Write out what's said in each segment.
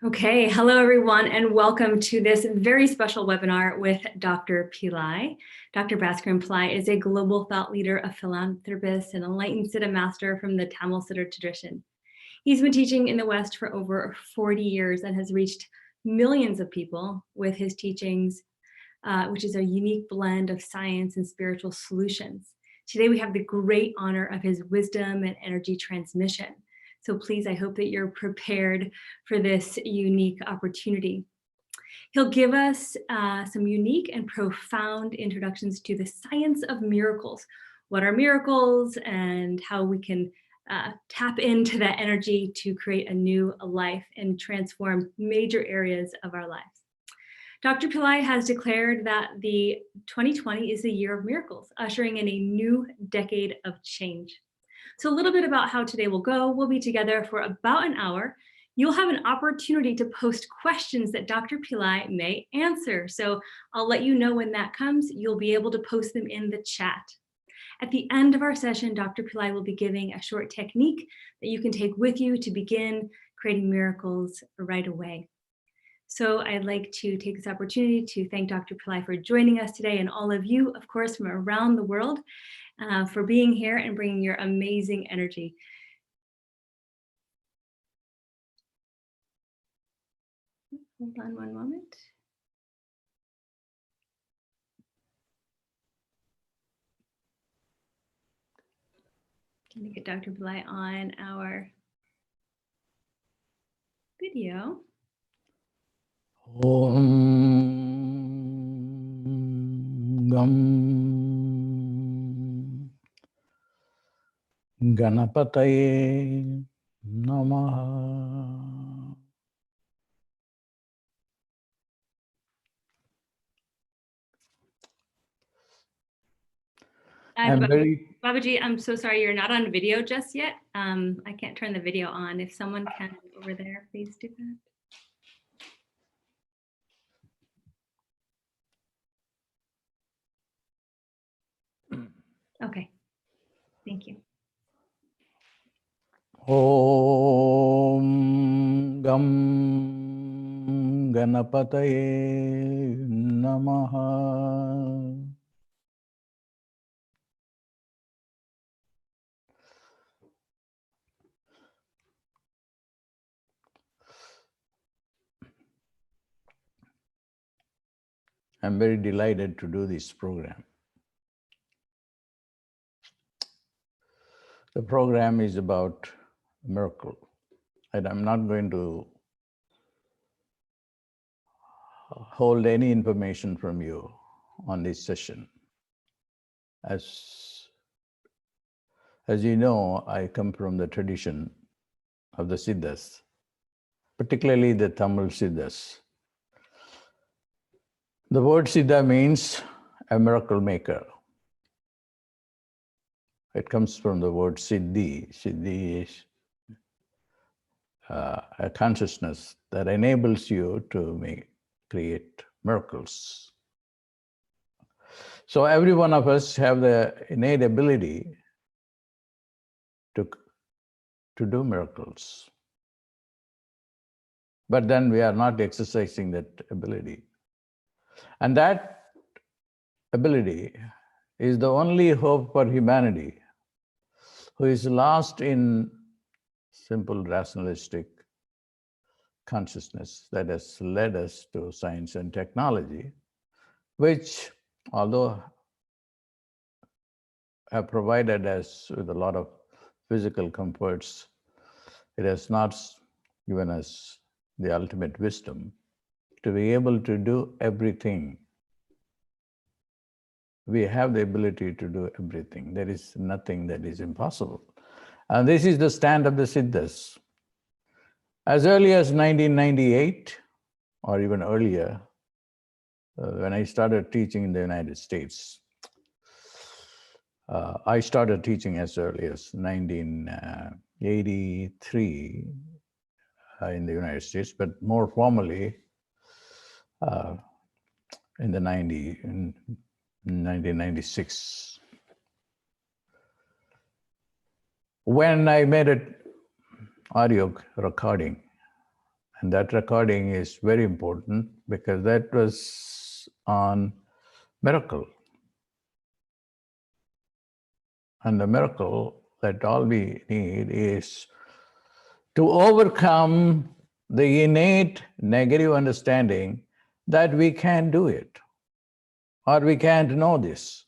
Okay, hello everyone, and welcome to this very special webinar with Dr. Pillai. Dr. Bhaskaran Pillai is a global thought leader, a philanthropist, and enlightened Siddha master from the Tamil Siddha tradition. He's been teaching in the West for over 40 years and has reached millions of people with his teachings, which is a unique blend of science and spiritual solutions. Today, we have the great honor of his wisdom and energy transmission. So please, I hope that you're prepared for this unique opportunity. He'll give us some unique and profound introductions to the science of miracles. What are miracles and how we can tap into that energy to create a new life and transform major areas of our lives. Dr. Pillai has declared that the 2020 is the year of miracles, ushering in a new decade of change. So a little bit about how today will go. We'll be together for about an hour. You'll have an opportunity to post questions that Dr. Pillai may answer. So I'll let you know when that comes. You'll be able to post them in the chat. At the end of our session, Dr. Pillai will be giving a short technique that you can take with you to begin creating miracles right away. So I'd like to take this opportunity to thank Dr. Pillai for joining us today, and all of you, of course, from around the world, for being here and bringing your amazing energy. Hold on one moment. Can we get Dr. Pillai on our video? Om Gam Ganapataye Namaha. Babaji, I'm so sorry you're not on video just yet. I can't turn the video on. If someone can over there, please do that. Okay, thank you. Om Gam Ganapataye Namaha. I'm very delighted to do this program. The program is about a miracle, and I'm not going to hold any information from you on this session. As you know, I come from the tradition of the Siddhas, particularly the Tamil Siddhas. The word Siddha means a miracle maker. It comes from the word Siddhi. Siddhi is a consciousness that enables you to create miracles. So every one of us have the innate ability to do miracles. But then we are not exercising that ability. And that ability is the only hope for humanity, who is lost in simple rationalistic consciousness that has led us to science and technology, which, although have provided us with a lot of physical comforts, it has not given us the ultimate wisdom to be able to do everything. We have the ability to do everything. There is nothing that is impossible. And this is the stand of the Siddhas. As early as 1998, or even earlier, when I started teaching in the United States, I started teaching as early as 1983 in the United States, but more formally in 1996. When I made an audio recording, And that recording is very important because that was on miracle. And the miracle that all we need is to overcome the innate negative understanding that we can't do it or we can't know this.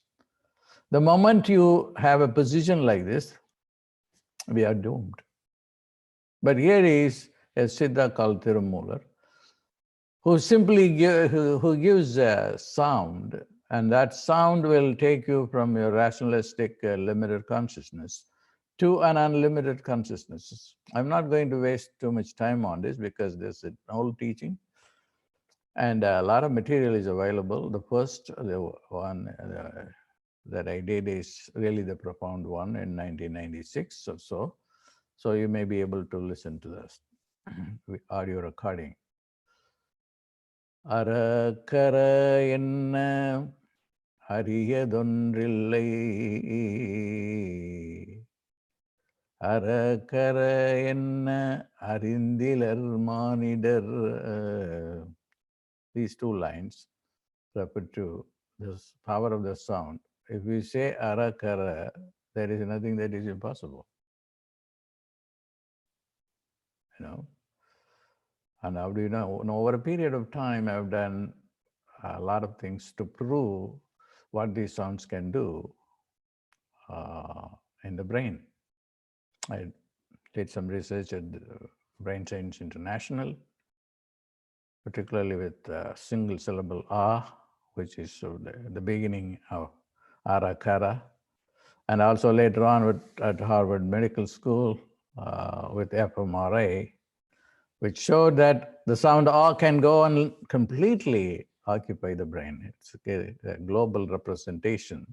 The moment you have a position like this, we are doomed. But here is a Siddha called Tirumular, who simply who gives a sound, and that sound will take you from your rationalistic limited consciousness to an unlimited consciousness. I'm not going to waste too much time on this because there's an old teaching and a lot of material is available. The first one that I did is really the profound one in 1996 or so. So you may be able to listen to this audio recording. Arakara enna ariyadondrillai Arakara enna arindilar manidar. These two lines refer to the power of the sound. If we say arakara, there is nothing that is impossible. You know. And how do you know? Over a period of time, I've done a lot of things to prove what these sounds can do in the brain. I did some research at Brain Science International, particularly with single syllable ah, which is the beginning of arakara, and also later on at Harvard Medical School with fMRI, which showed that the sound ah can go and completely occupy the brain. It's a global representation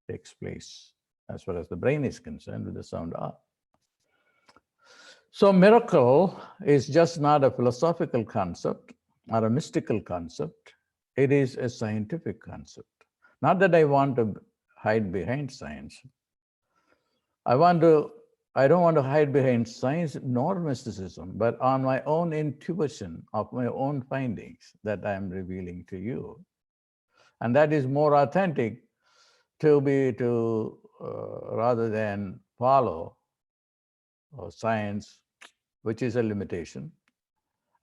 takes place as far as the brain is concerned with the sound ah. So miracle is just not a philosophical concept or a mystical concept. It is a scientific concept. Not that I want to hide behind science. I don't want to hide behind science nor mysticism, but on my own intuition of my own findings that I am revealing to you. And that is more authentic rather than follow science, which is a limitation,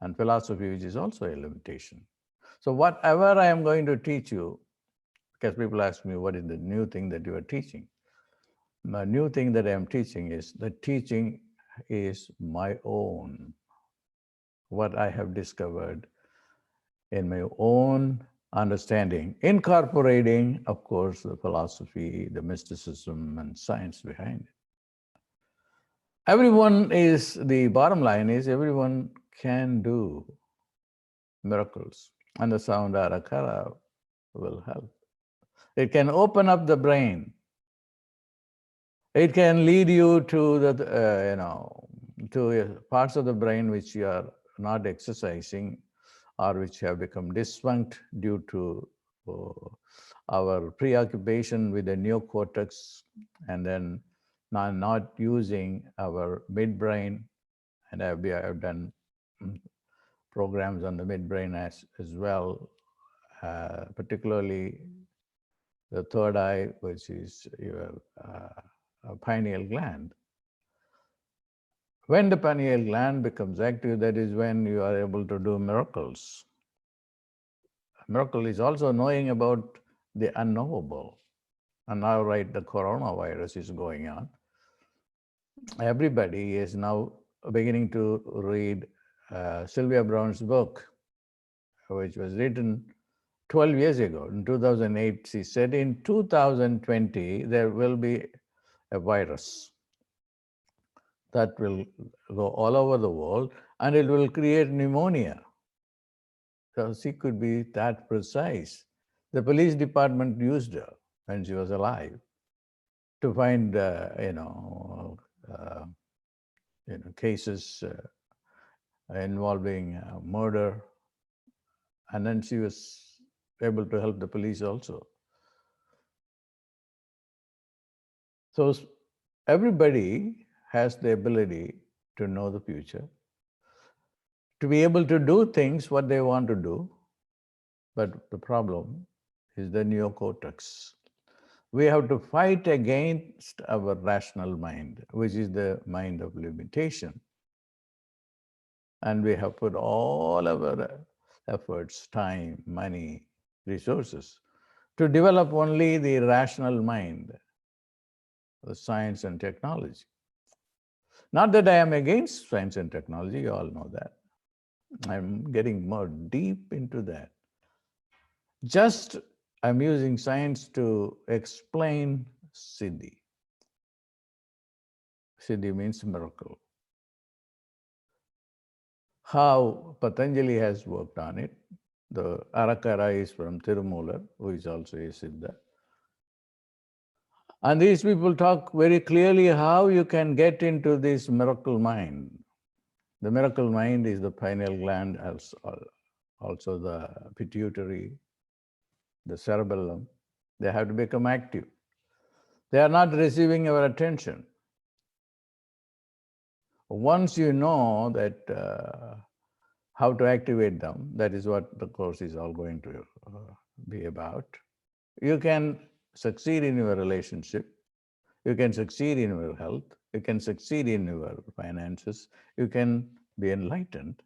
and philosophy, which is also a limitation. So whatever I am going to teach you, because people ask me, what is the new thing that you are teaching? The new thing that I am teaching is that teaching is my own, what I have discovered in my own understanding, incorporating, of course, the philosophy, the mysticism, and science behind it. The bottom line is everyone can do miracles, and the sound arakara will help. It can open up the brain. It can lead you to to parts of the brain which you are not exercising or which have become dysfunct due to our preoccupation with the neocortex and then not using our midbrain. And I've done programs on the midbrain as well, particularly the third eye, which is your pineal gland. When the pineal gland becomes active, that is when you are able to do miracles. A miracle is also knowing about the unknowable. And now, right, the coronavirus is going on. Everybody is now beginning to read Sylvia Browne's book, which was written 12 years ago. In 2008, she said, in 2020, there will be a virus that will go all over the world and it will create pneumonia. So she could be that precise. The police department used her when she was alive to find, cases involving murder. And then she was able to help the police also. So everybody has the ability to know the future, to be able to do things what they want to do. But the problem is the neocortex. We have to fight against our rational mind, which is the mind of limitation. And we have put all our efforts, time, money, resources to develop only the rational mind, the science and technology. Not that I am against science and technology, you all know that. I'm getting more deep into that. Just I'm using science to explain Siddhi. Siddhi means miracle. How Patanjali has worked on it. The Arakara is from Tirumular, who is also a Siddha. And these people talk very clearly how you can get into this miracle mind. The miracle mind is the pineal gland, also the pituitary, the cerebellum. They have to become active. They are not receiving our attention. Once you know that how to activate them, that is what the course is all going to be about. You can succeed in your relationship. You can succeed in your health. You can succeed in your finances. You can be enlightened.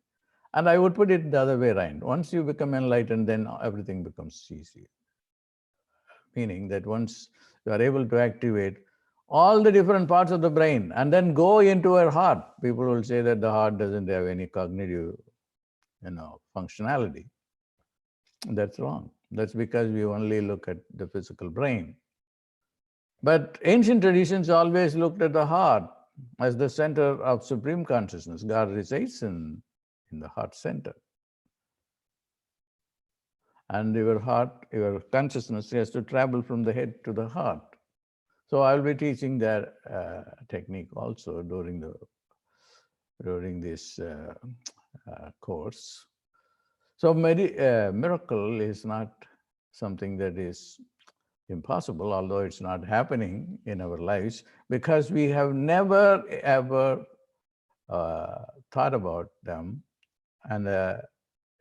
And I would put it the other way around. Once you become enlightened, then everything becomes easy. Meaning that once you are able to activate all the different parts of the brain and then go into our heart, people will say that the heart doesn't have any cognitive, functionality. That's wrong. That's because we only look at the physical brain. But ancient traditions always looked at the heart as the center of supreme consciousness. God resides in the heart center. And your heart, your consciousness has to travel from the head to the heart. So I'll be teaching that technique also during this course. So miracle is not something that is impossible, although it's not happening in our lives, because we have never ever thought about them, and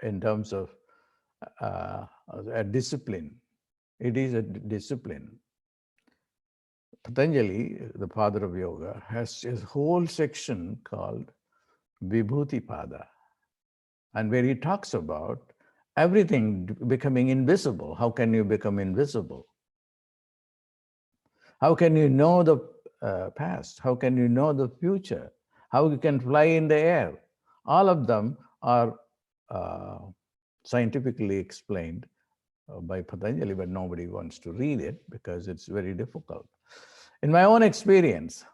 in terms of a discipline. It is a discipline. Patanjali, the father of yoga, has a whole section called Vibhuti Pada, and where he talks about everything becoming invisible. How can you become invisible? How can you know the past? How can you know the future? How you can fly in the air? All of them are scientifically explained by Patanjali, but nobody wants to read it because it's very difficult. In my own experience,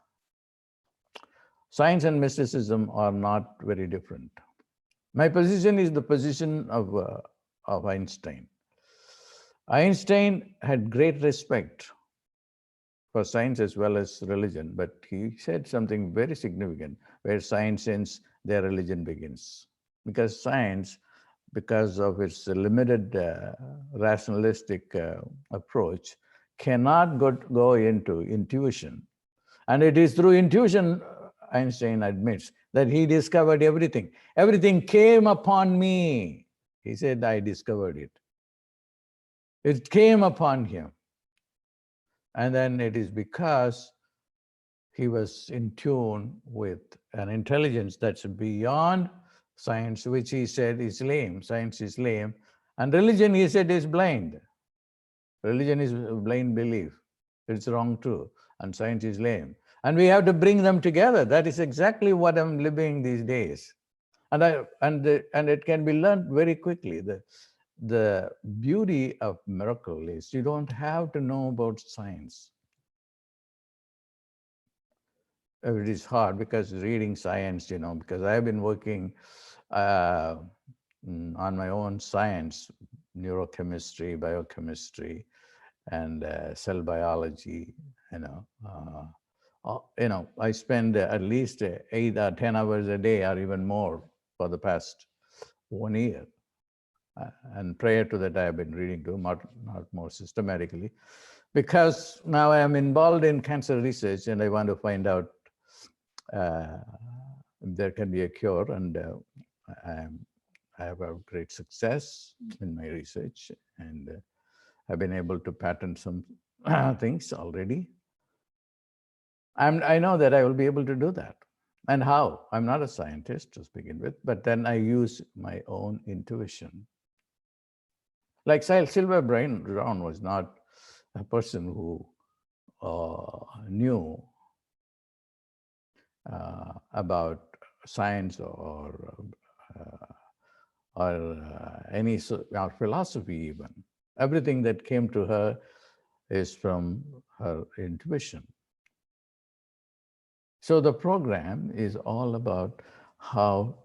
science and mysticism are not very different. My position is the position of Einstein. Einstein had great respect for science as well as religion, but he said something very significant: where science ends, their religion begins. Because science, because of its limited rationalistic approach, cannot go into intuition. And it is through intuition, Einstein admits, that he discovered everything. Everything came upon me. He said, I discovered it. It came upon him. And then it is because he was in tune with an intelligence that's beyond science, which he said is lame. Science is lame. And religion, he said, is blind. Religion is blind belief. It's wrong too. And science is lame. And we have to bring them together. That is exactly what I'm living these days. And it can be learned very quickly. The beauty of miracle is you don't have to know about science. It is hard because reading science, because I've been working on my own science, neurochemistry, biochemistry, and cell biology. I spend at least 8 or 10 hours a day, or even more, for the past 1 year. And prior to that, I have been reading too, not more systematically, because now I am involved in cancer research, and I want to find out if there can be a cure. And I have had great success in my research, and I've been able to patent some things already. I know that I will be able to do that. And how? I'm not a scientist to begin with, but then I use my own intuition. Like Silver Brown was not a person who knew about science or any or philosophy even. Everything that came to her is from her intuition. So the program is all about how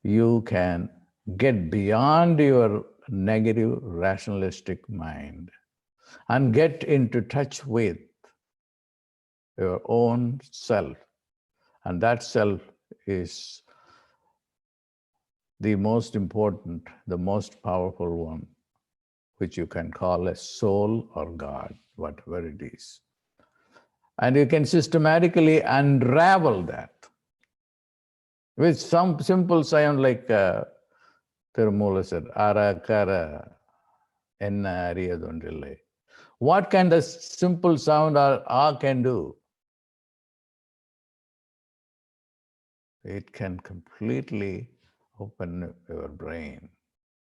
you can get beyond your negative rationalistic mind and get into touch with your own self. And that self is the most important, the most powerful one, which you can call a soul or God, whatever it is. And you can systematically unravel that with some simple sound like Tirumoola said, Ara Kara Enna Ariyadondille. What can the simple sound A can do? It can completely open your brain.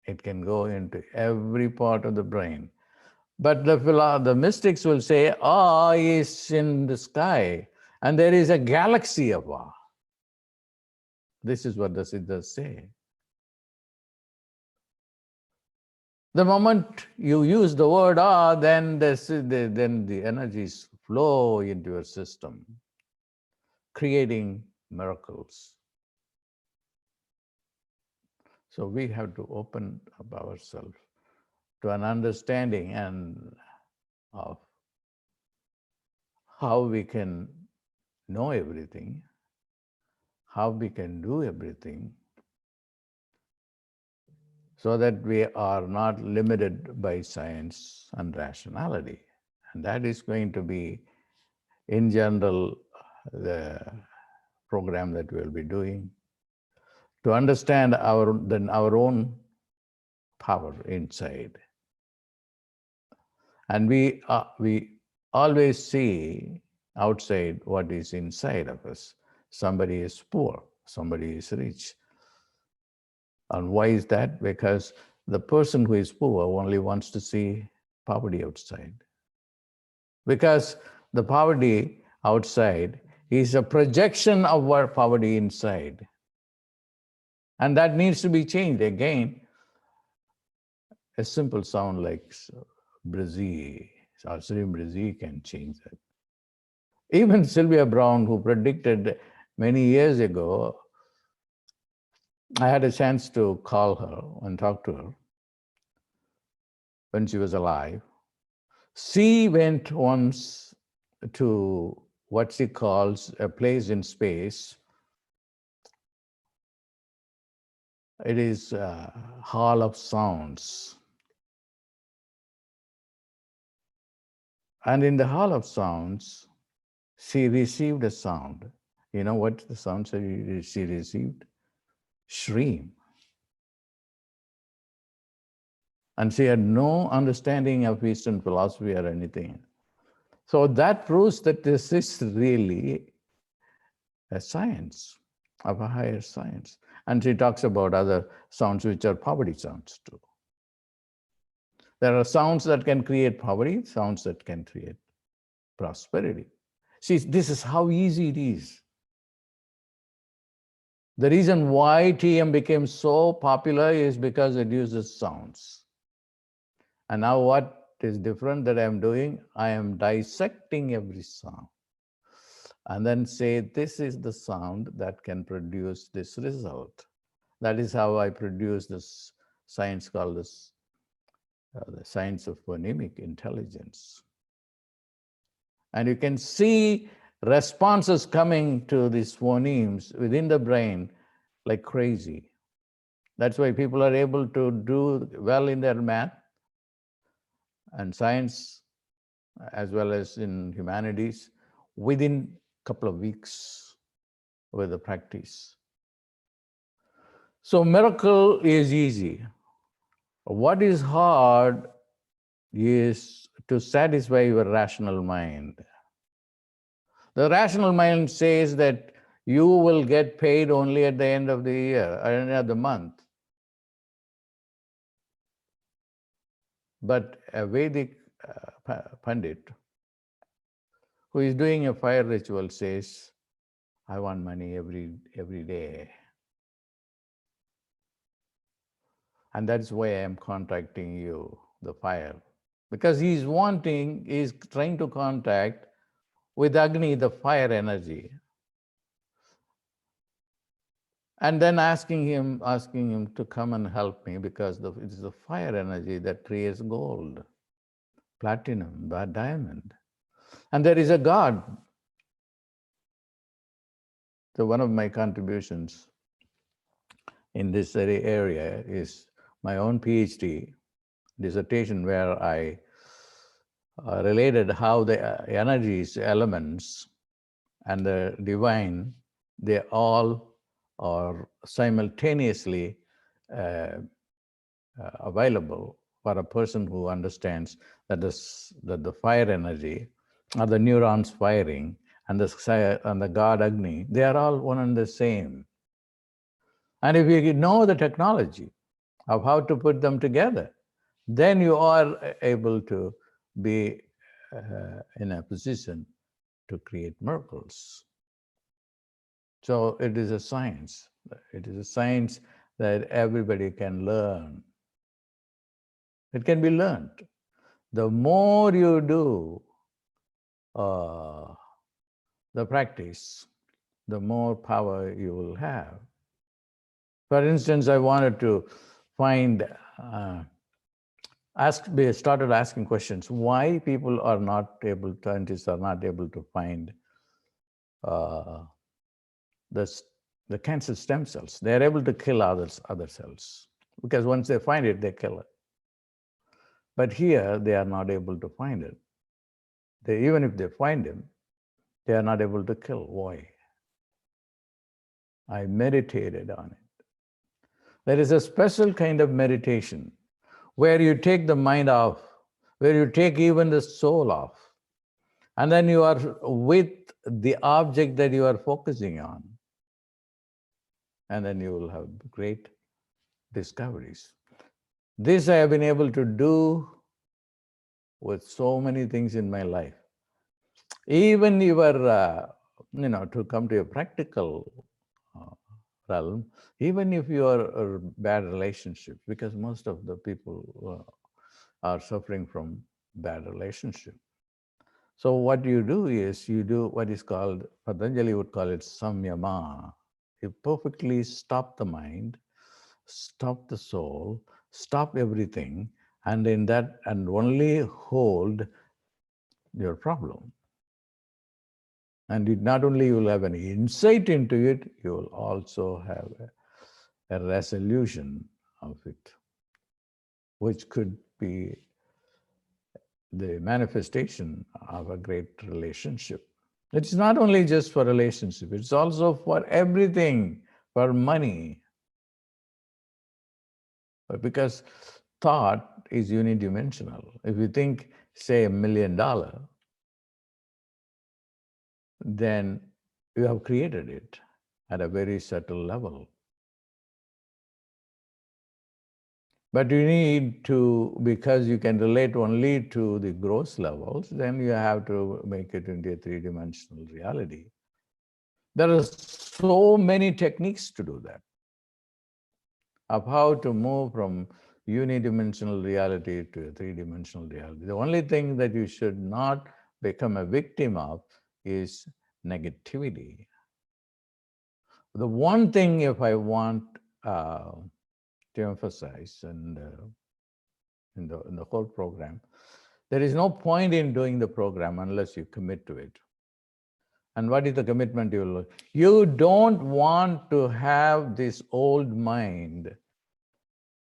It can go into every part of the brain. But the mystics will say, Ah is in the sky, and there is a galaxy of Ah. This is what the Siddhas say. The moment you use the word Ah, then the energies flow into your system, creating miracles. So we have to open up ourselves to an understanding and of how we can know everything, how we can do everything, so that we are not limited by science and rationality. And that is going to be, in general, the program that we'll be doing, to understand our own power inside. And we always see outside what is inside of us. Somebody is poor, somebody is rich. And why is that? Because the person who is poor only wants to see poverty outside. Because the poverty outside is a projection of what poverty inside. And that needs to be changed. Again, a simple sound like Brzee or Shreem Brzee can change that. Even Sylvia Browne, who predicted many years ago, I had a chance to call her and talk to her when she was alive. She went once to what she calls a place in space. It is a hall of sounds. And in the hall of sounds, she received a sound. You know what the sound she received? Shreem. And she had no understanding of Eastern philosophy or anything. So that proves that this is really a science, of a higher science. And she talks about other sounds which are poverty sounds too. There are sounds that can create poverty, sounds that can create prosperity. See, this is how easy it is. The reason why TM became so popular is because it uses sounds. And now what is different that I'm doing? I am dissecting every sound. And then say, this is the sound that can produce this result. That is how I produce this science called this, the science of phonemic intelligence. And you can see responses coming to these phonemes within the brain like crazy. That's why people are able to do well in their math and science, as well as in humanities, within a couple of weeks with the practice. So miracle is easy. What is hard is to satisfy your rational mind. The rational mind says that you will get paid only at the end of the year, or end of the month. But a Vedic Pandit who is doing a fire ritual says, I want money every day. And that's why I am contacting you, the fire. Because he's trying to contact with Agni, the fire energy. And then asking him to come and help me, because it is the fire energy that creates gold, platinum, diamond. And there is a God. So one of my contributions in this very area is my own PhD dissertation, where I related how the energies, elements, and the divine, they all are simultaneously available for a person who understands that the fire energy, or the neurons firing, and the God Agni, they are all one and the same. And if you know the technology of how to put them together, then you are able to be in a position to create miracles. So it is a science. It is a science that everybody can learn. It can be learned. The more you do the practice, the more power you will have. For instance, I wanted to find, started asking questions, why people are not able, scientists are not able to find the cancer stem cells. They're able to kill other cells, because once they find it, they kill it. But here, they are not able to find it. Even if they find him, they are not able to kill. Why? I meditated on it. There is a special kind of meditation where you take the mind off, where you take even the soul off, and then you are with the object that you are focusing on. And then you will have great discoveries. This I have been able to do with so many things in my life. Even your, to come to a practical realm, even if you are bad relationships, because most of the people are suffering from bad relationship. So what you do is, you do what is called, Patanjali would call it samyama. You perfectly stop the mind, stop the soul, stop everything, and in that, and only hold your problem. And not only you will have an insight into it, you will also have a resolution of it, which could be the manifestation of a great relationship. It's not only just for relationship, it's also for everything, for money. But because thought is unidimensional. If you think, say, $1 million, then you have created it at a very subtle level. But you need to, because you can relate only to the gross levels, then you have to make it into a three-dimensional reality. There are so many techniques to do that, of how to move from unidimensional reality to a three-dimensional reality. The only thing that you should not become a victim of is negativity. The one thing, if I want to emphasize, and in the whole program, there is no point in doing the program unless you commit to it. And what is the commitment you will? You don't want to have this old mind,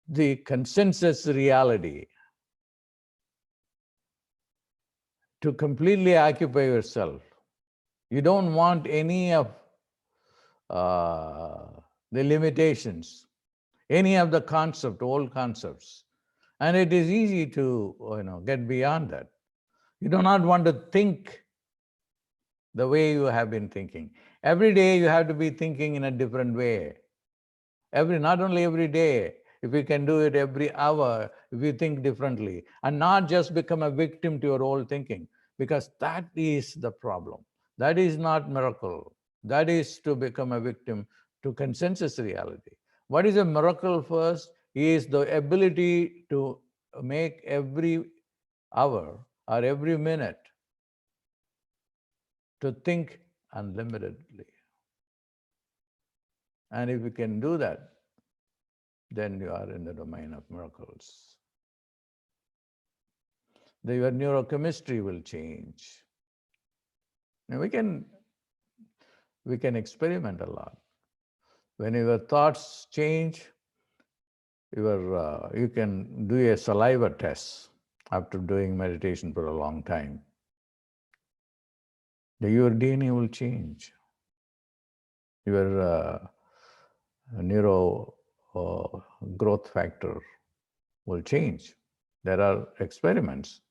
the consensus reality, to completely occupy yourself. You don't want any of the limitations. any of the concept, old concepts. And it is easy to get beyond that. You do not want to think the way you have been thinking. Every day you have to be thinking in a different way. Not only every day, if you can do it every hour, if you think differently, and not just become a victim to your old thinking, because that is the problem. That is not miracle. That is to become a victim to consensus reality. What is a miracle first is the ability to make every hour or every minute to think unlimitedly. And if you can do that, then you are in the domain of miracles. Your neurochemistry will change. Now we can experiment a lot. When your thoughts change, you can do a saliva test after doing meditation for a long time. Your DNA will change. Your neuro growth factor will change. There are experiments.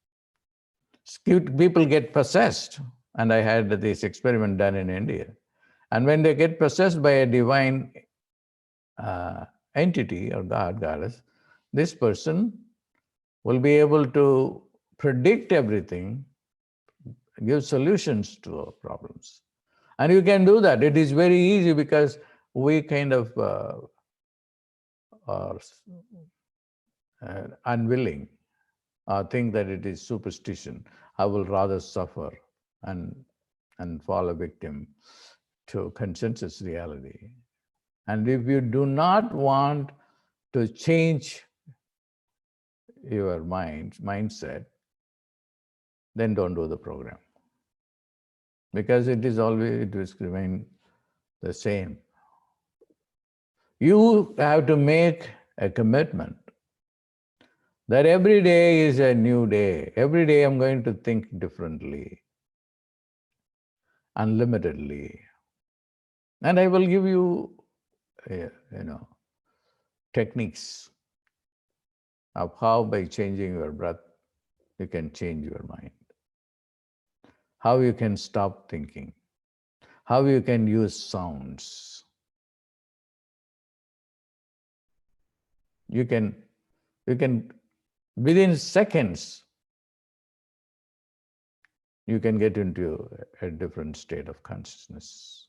People get possessed, and I had this experiment done in India. And when they get possessed by a divine entity or God, goddess, this person will be able to predict everything, give solutions to problems. And you can do that. It is very easy because we kind of are unwilling or think that it is superstition. I will rather suffer and fall a victim to consensus reality. And if you do not want to change your mindset, then don't do the program. Because it will remain the same. You have to make a commitment that every day is a new day. Every day I'm going to think differently, unlimitedly. And I will give you, techniques of how by changing your breath, you can change your mind. How you can stop thinking. How you can use sounds. You can within seconds, you can get into a different state of consciousness.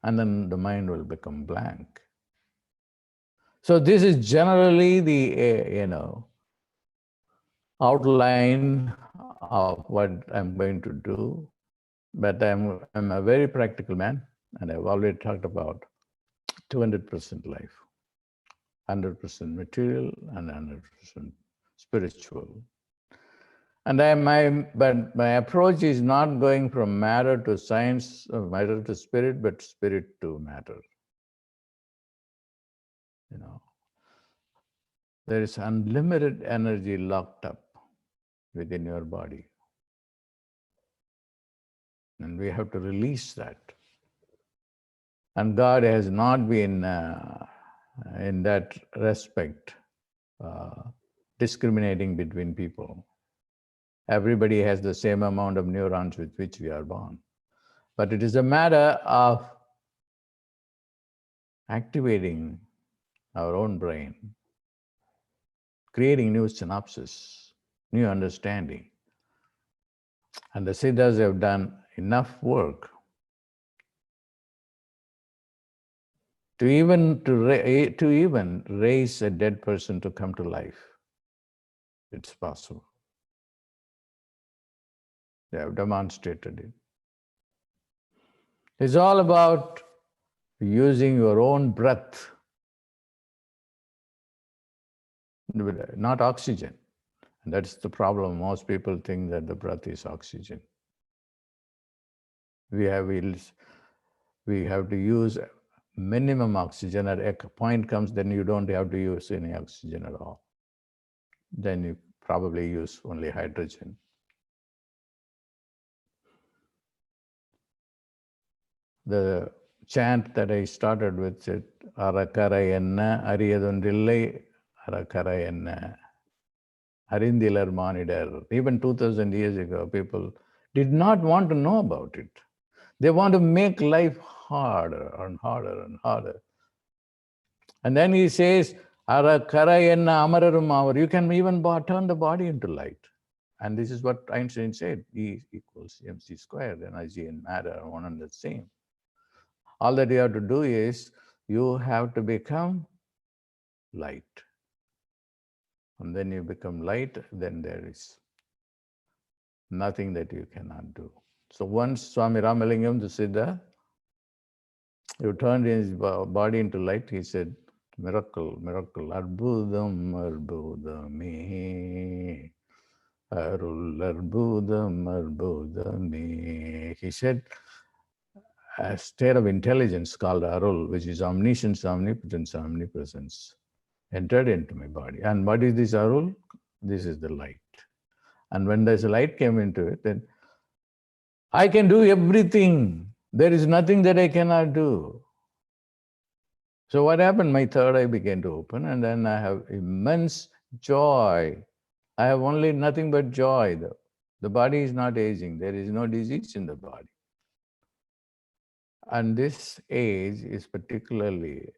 And then the mind will become blank. So this is generally the outline of what I'm going to do. But I'm a very practical man, and I've already talked about 200% life, 100% material, and 100% spiritual. And but my approach is not going from matter to science, or matter to spirit, but spirit to matter. There is unlimited energy locked up within your body. And we have to release that. And God has not been, in that respect, discriminating between people. Everybody has the same amount of neurons with which we are born. But it is a matter of activating our own brain, creating new synapses, new understanding. And the Siddhas have done enough work to even raise a dead person to come to life. It's possible. They have demonstrated it. It's all about using your own breath, not oxygen. And that's the problem. Most people think that the breath is oxygen. We have to use minimum oxygen. At a point comes, then you don't have to use any oxygen at all. Then you probably use only hydrogen. The chant that I started with it, Arakara enna, Ariyadundillai, Arakara enna, Arindilar Manidar. Even 2000 years ago, people did not want to know about it. They want to make life harder and harder and harder. And then he says, Arakara enna amararum avar. You can even turn the body into light. And this is what Einstein said, E equals mc squared, energy and matter are one and the same. All that you have to do is, you have to become light. And then you become light, then there is nothing that you cannot do. So once Swami Ramalingam, the Siddha, he turned his body into light, he said, miracle, miracle, arbudam, arbudame. Arul arbudam, arbudame. He said, a state of intelligence called Arul, which is omniscience, omnipotence, omnipresence, entered into my body. And what is this Arul? This is the light. And when this light came into it, then I can do everything. There is nothing that I cannot do. So what happened? My third eye began to open, and then I have immense joy. I have only nothing but joy. The body is not aging. There is no disease in the body. And this age is particularly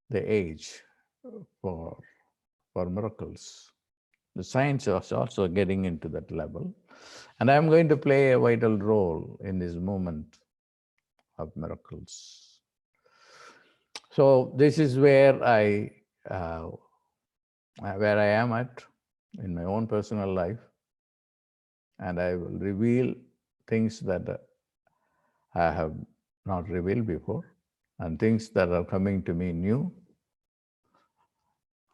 the age for miracles. The science is also getting into that level. And I'm going to play a vital role in this movement of miracles. So this is where I am at in my own personal life. And I will reveal things that I have not revealed before, and things that are coming to me new,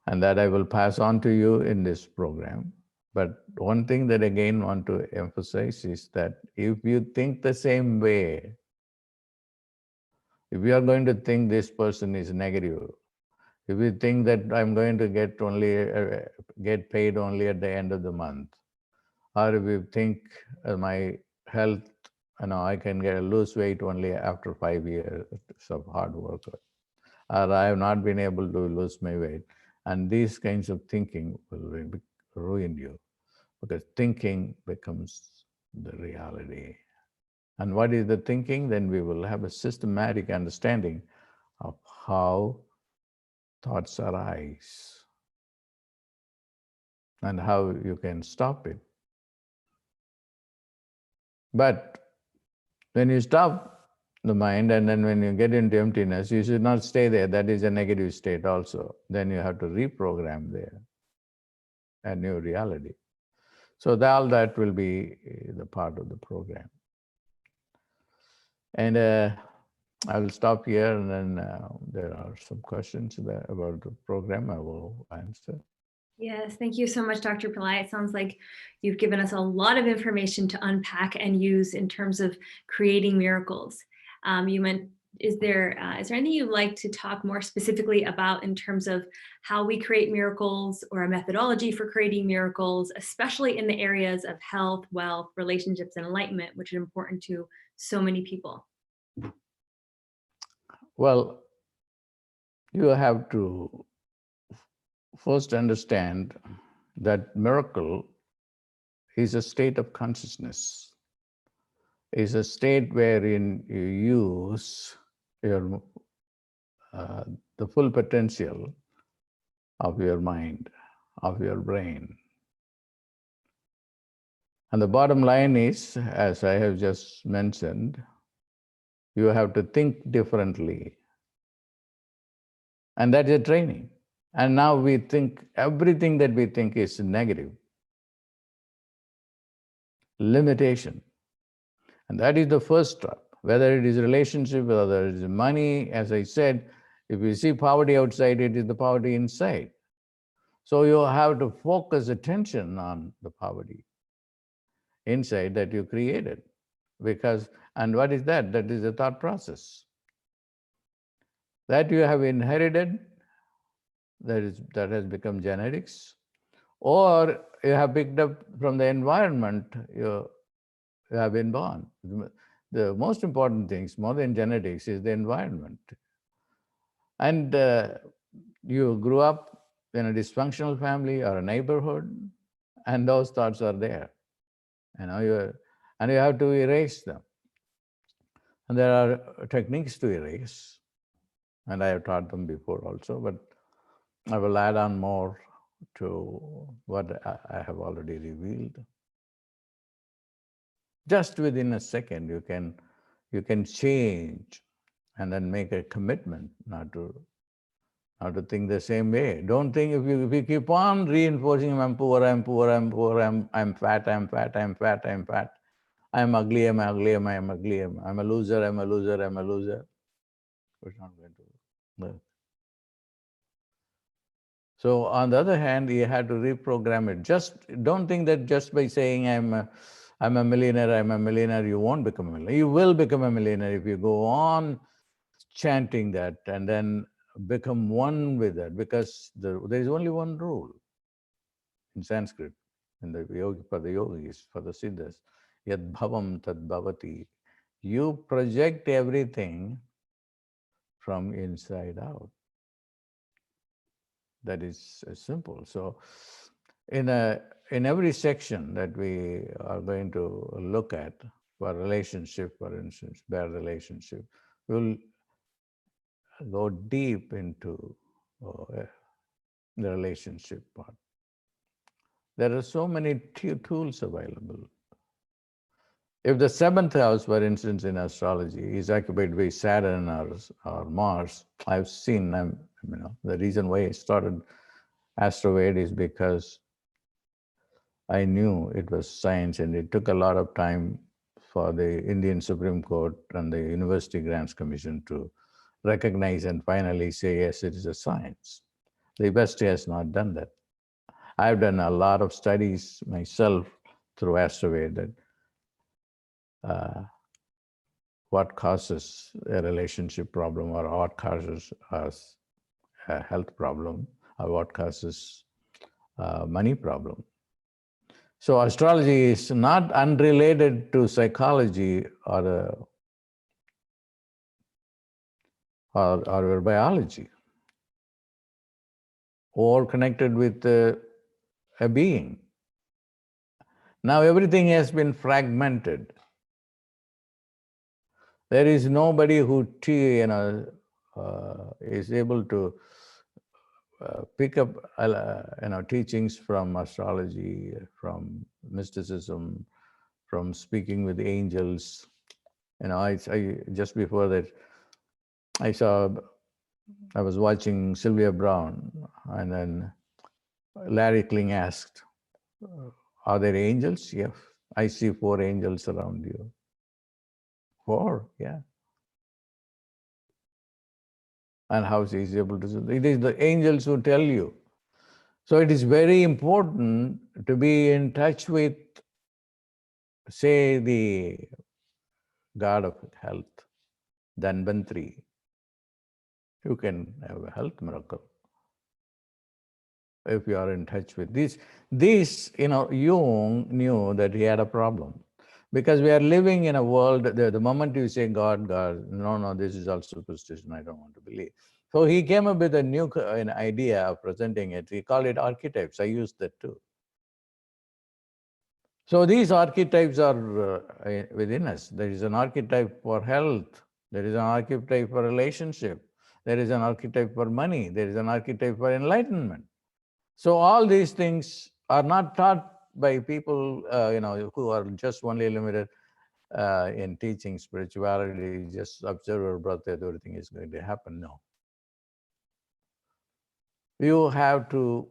and that I will pass on to you in this program. But one thing that again want to emphasize is that if you think the same way, if you are going to think this person is negative, if you think that I'm going to get paid only at the end of the month, or if you think my health, I can lose weight only after 5 years of hard work, or I have not been able to lose my weight, and these kinds of thinking will ruin you, because thinking becomes the reality. And what is the thinking? Then we will have a systematic understanding of how thoughts arise and how you can stop it. But when you stop the mind, and then when you get into emptiness, you should not stay there. That is a negative state also. Then you have to reprogram there a new reality. So all that will be the part of the program. And I will stop here, and then there are some questions about the program I will answer. Yes, thank you so much, Dr. Pillai. It sounds like you've given us a lot of information to unpack and use in terms of creating miracles. Is there anything you'd like to talk more specifically about in terms of how we create miracles, or a methodology for creating miracles, especially in the areas of health, wealth, relationships, and enlightenment, which is important to so many people? Well, you have to first understand that miracle is a state of consciousness, is a state wherein you use your the full potential of your mind, of your brain. And the bottom line is, as I have just mentioned, you have to think differently. And that is a training. And now we think everything that we think is negative, limitation. And that is the first trap. Whether it is relationship, whether it is money, as I said, if you see poverty outside, it is the poverty inside. So you have to focus attention on the poverty inside that you created. And what is that? That is the thought process that you have inherited, that has become genetics, or you have picked up from the environment you have been born. the most important things, more than genetics, is the environment. And you grew up in a dysfunctional family or a neighborhood, and those thoughts are there. And you have to erase them. And there are techniques to erase, and I have taught them before also, but I will add on more to what I have already revealed. Just within a second, you can change and then make a commitment not to think the same way. Don't think if you keep on reinforcing, I'm poor, I'm poor, I'm poor, I'm fat, I'm fat, I'm fat, I'm fat, I'm ugly, I'm ugly, I'm ugly, I'm a loser, I'm a loser, I'm a loser. It's not going to work. So on the other hand, you have to reprogram it. Just don't think that just by saying I'm a millionaire, you won't become a millionaire. You will become a millionaire if you go on chanting that and then become one with that, because there is only one rule in Sanskrit, for the yogis, for the siddhas, yad bhavam tad bhavati. You project everything from inside out. That is simple. So in every section that we are going to look at, for relationship, for instance, bad relationship, we'll go deep into the relationship part. There are so many tools available. If the seventh house, for instance, in astrology is occupied by Saturn or Mars, I've seen the reason why I started Astroved is because I knew it was science, and it took a lot of time for the Indian Supreme Court and the University Grants Commission to recognize and finally say, yes, it is a science. The West has not done that. I've done a lot of studies myself through Astroved that what causes a relationship problem, or what causes us a health problem, or what causes money problem. So astrology is not unrelated to psychology or biology, or connected with a being. Now everything has been fragmented. There is nobody who is able to pick up teachings from astrology, from mysticism, from speaking with angels. I just before that, I was watching Sylvia Browne, and then Larry King asked, are there angels? Yes, I see 4 angels around you. 4, yeah. And how is he able to see? It is the angels who tell you. So it is very important to be in touch with, say, the god of health, Dhanvantri. You can have a health miracle if you are in touch with this. Jung knew that he had a problem, because we are living in a world, the moment you say God, no, this is all superstition, I don't want to believe. So he came up with a new idea of presenting it. He called it archetypes. I used that too. So these archetypes are within us. There is an archetype for health. There is an archetype for relationship. There is an archetype for money. There is an archetype for enlightenment. So all these things are not taught by people, who are just only limited in teaching spirituality, just observe your breath, everything is going to happen. No. You have to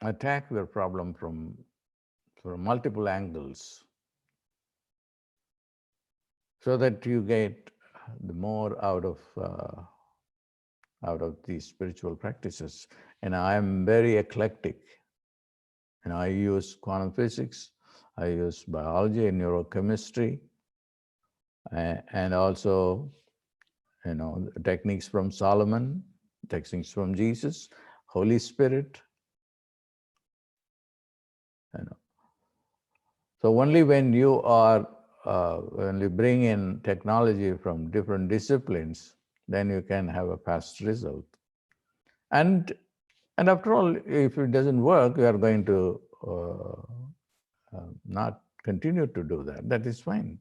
attack your problem from multiple angles, so that you get the more out of these spiritual practices. And I am very eclectic. I use quantum physics, I use biology and neurochemistry, and also, techniques from Solomon, techniques from Jesus, Holy Spirit. So only when you are when you bring in technology from different disciplines, then you can have a fast result. And after all, if it doesn't work, you are going to not continue to do that. That is fine.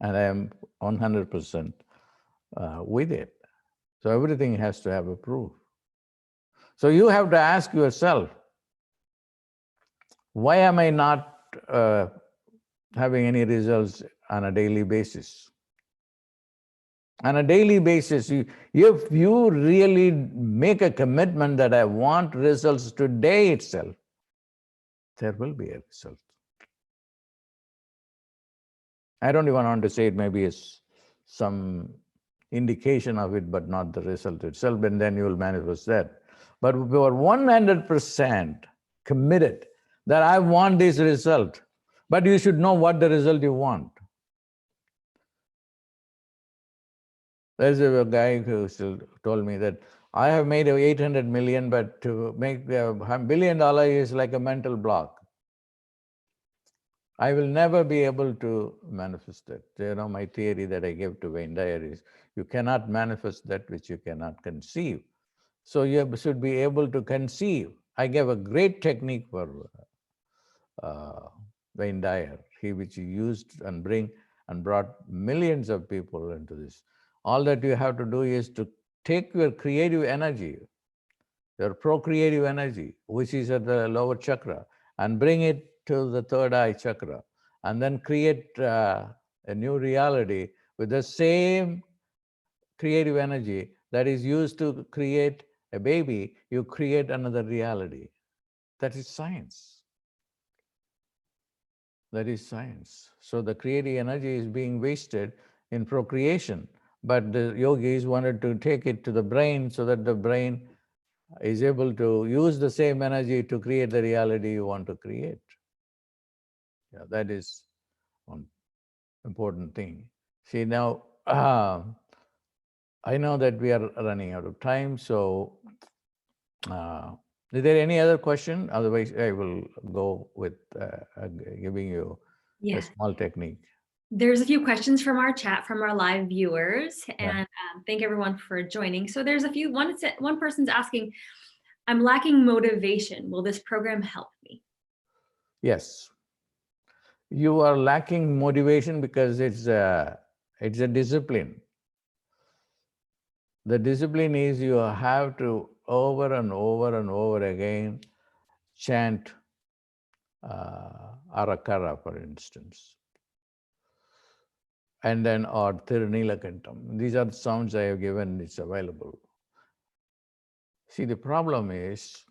And I am 100% with it. So everything has to have a proof. So you have to ask yourself, why am I not having any results on a daily basis? On a daily basis, if you really make a commitment that I want results today itself, there will be a result. I don't even want to say it maybe is some indication of it, but not the result itself, and then you will manifest that. But if you are 100% committed that I want this result, but you should know what the result you want. There's a guy who still told me that I have made 800 million, but to make $1 billion is like a mental block. I will never be able to manifest it. You know, my theory that I gave to Wayne Dyer is you cannot manifest that which you cannot conceive. So you should be able to conceive. I gave a great technique for Wayne Dyer, which he used and brought millions of people into this. All that you have to do is to take your creative energy, your procreative energy, which is at the lower chakra, and bring it to the third eye chakra, and then create a new reality with the same creative energy that is used to create a baby. You create another reality. That is science. That is science. So the creative energy is being wasted in procreation, but the yogis wanted to take it to the brain so that the brain is able to use the same energy to create the reality you want to create. Yeah, that is one important thing. See, now, I know that we are running out of time, so is there any other question? Otherwise, I will go with giving you a small technique. There's a few questions from our chat, from our live viewers, and thank everyone for joining. So there's a few, one person's asking, I'm lacking motivation. Will this program help me? Yes. You are lacking motivation because it's a discipline. The discipline is you have to over and over and over again chant Arakara, for instance, and then or Tirunilakantam. These are the sounds I have given, it's available. See, the problem is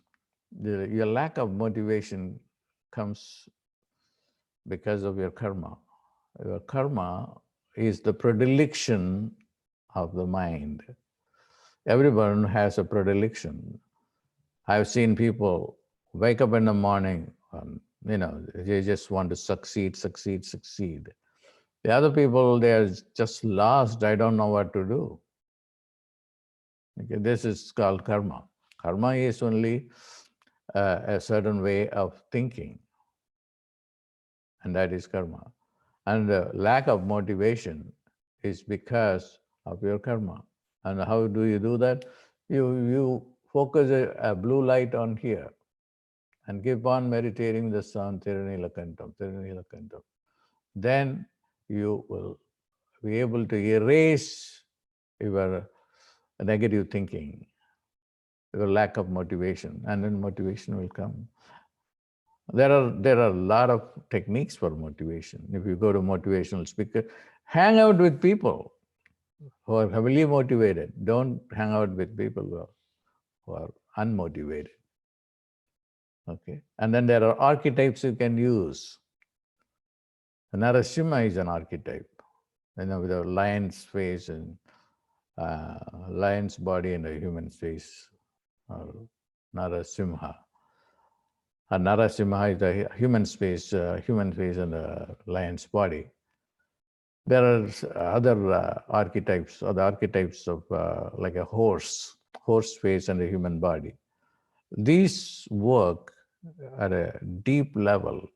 your lack of motivation comes because of your karma. Your karma is the predilection of the mind. Everyone has a predilection. I've seen people wake up in the morning and, they just want to succeed. The other people, they're just lost. I don't know what to do. Okay, this is called karma. Karma is only a certain way of thinking, and that is karma. And the lack of motivation is because of your karma. And how do you do that? You focus a blue light on here and keep on meditating the sound Tirunilakantam, Tirunilakantam. Then you will be able to erase your negative thinking, your lack of motivation, and then motivation will come. There are a lot of techniques for motivation. If you go to motivational speaker, hang out with people who are heavily motivated. Don't hang out with people who are unmotivated. Okay, and then there are archetypes you can use. Narasimha is an archetype, with a lion's face and lion's body and a human face, or Narasimha. And Narasimha is the human face and a lion's body. There are other archetypes, or the archetypes of like a horse face and a human body. These work at a deep level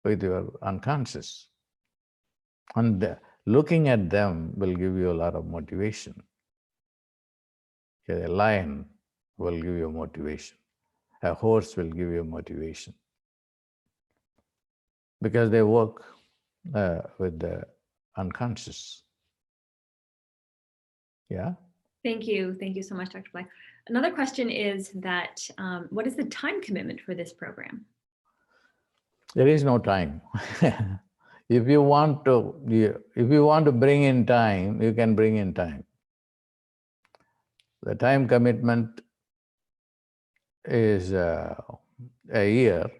with your unconscious. And looking at them will give you a lot of motivation. Okay, a lion will give you motivation. A horse will give you motivation. Because they work with the unconscious. Yeah? Thank you. Thank you so much, Dr. Black. Another question is that what is the time commitment for this program? There is no time. If you want to bring in time, you can bring in time. The time commitment is a year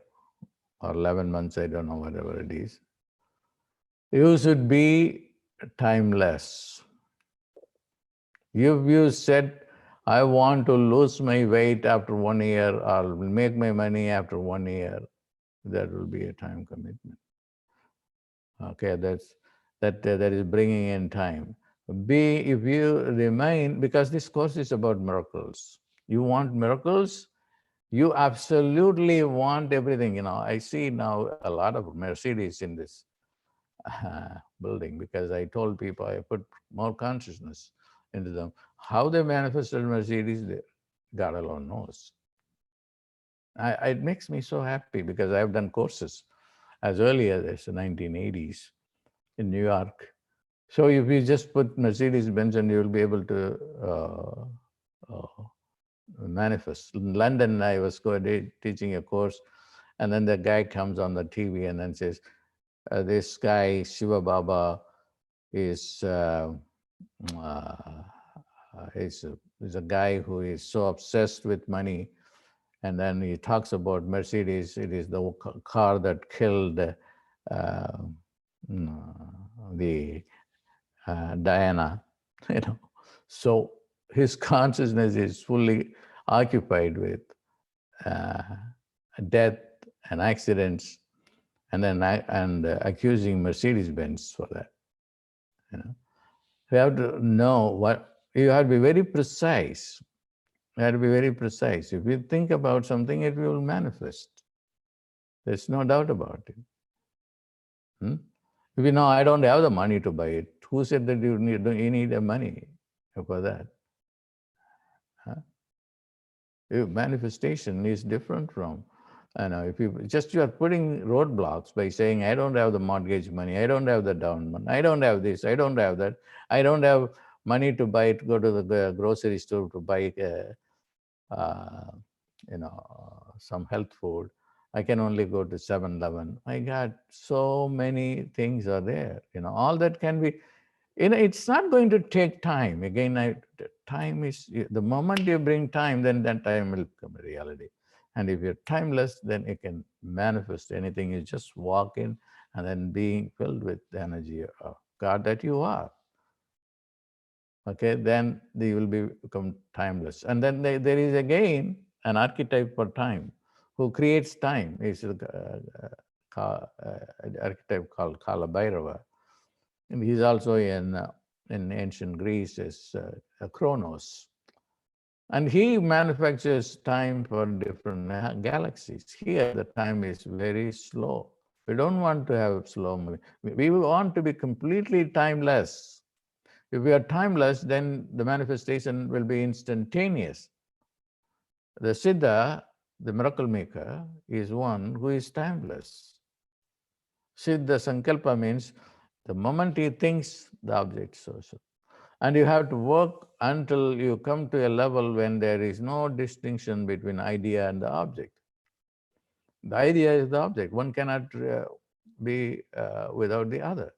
or 11 months, I don't know, whatever it is. You should be timeless. If you said, I want to lose my weight after 1 year, or make my money after 1 year, that will be a time commitment. Okay, that is bringing in time. If you remain, because this course is about miracles. You want miracles, you absolutely want everything. I see now a lot of Mercedes in this building, because I told people I put more consciousness into them. How they manifested Mercedes, God alone knows. It makes me so happy, because I've done courses as early as the 1980s in New York. So if you just put Mercedes-Benz, and you'll be able to manifest. In London, I was teaching a course, and then the guy comes on the TV and then says, this guy, Shiva Baba, is a guy who is so obsessed with money. And then he talks about Mercedes. It is the car that killed the Diana, So his consciousness is fully occupied with death and accidents, and then accusing Mercedes-Benz for that. You have to know you have to be very precise. You have to be very precise. If you think about something, it will manifest. There's no doubt about it. If you know, I don't have the money to buy it, who said that you need the money for that? Manifestation is different from, if you are putting roadblocks by saying, I don't have the mortgage money, I don't have the down money, I don't have this, I don't have that, I don't have money to buy it, go to the grocery store to buy some health food. I can only go to 7-Eleven. My God, so many things are there. All that can be, it's not going to take time. Again, time is, the moment you bring time, then that time will become a reality. And if you're timeless, then you can manifest anything. You just walk in and then being filled with the energy of God that you are. Okay, then they will become timeless. And then there is again an archetype for time, who creates time. It's an archetype called Kala Bhairava. And he's also in ancient Greece as Kronos. And he manufactures time for different galaxies. Here, the time is very slow. We don't want to have slow moving. We want to be completely timeless. If we are timeless, then the manifestation will be instantaneous. The Siddha, the miracle maker, is one who is timeless. Siddha Sankalpa means the moment he thinks, the object shows up. And you have to work until you come to a level when there is no distinction between idea and the object. The idea is the object. One cannot be without the other.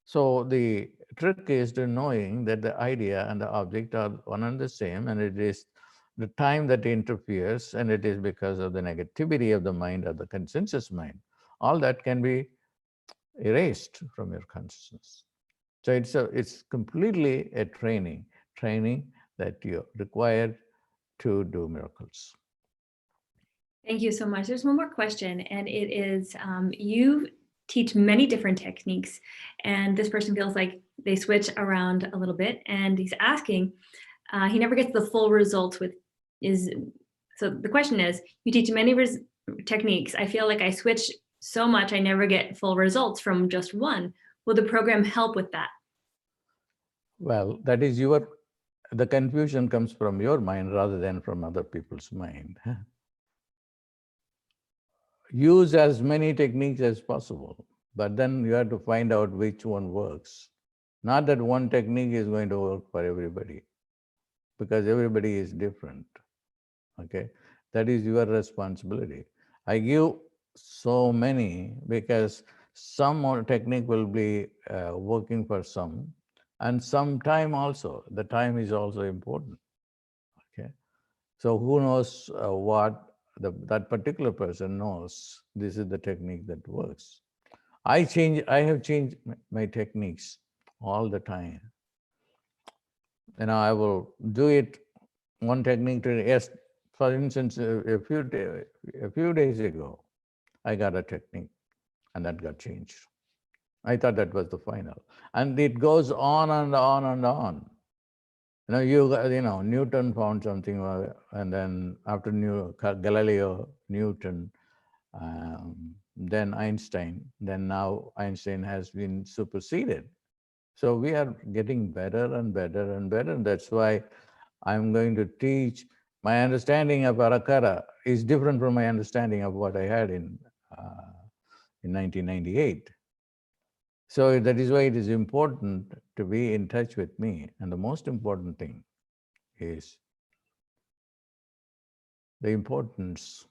So the trick is to knowing that the idea and the object are one and the same, and it is the time that interferes, and it is because of the negativity of the mind or the consensus mind. All that can be erased from your consciousness. So it's completely a training that you're required to do miracles. Thank you so much. There's one more question, and it is, you teach many different techniques, and this person feels like they switch around a little bit, and he's asking, he never gets the full results so the question is, you teach many techniques. I feel like I switch so much, I never get full results from just one. Will the program help with that? Well, that is the confusion comes from your mind rather than from other people's mind. Use as many techniques as possible, but then you have to find out which one works. Not that one technique is going to work for everybody, because everybody is different. Okay, that is your responsibility. I give so many because some more technique will be working for some, and some time also. The time is also important. Okay, so who knows what that particular person knows? This is the technique that works. I have changed my techniques all the time. I will do it one technique to, yes, for instance, a few days ago, I got a technique and that got changed. I thought that was the final. And it goes on and on and on. Newton found something, and then after Galileo, Newton, then Einstein, then now Einstein has been superseded. So we are getting better and better and better. And that's why I'm going to teach. My understanding of Arakara is different from my understanding of what I had in 1998. So that is why it is important to be in touch with me. And the most important thing is the importance,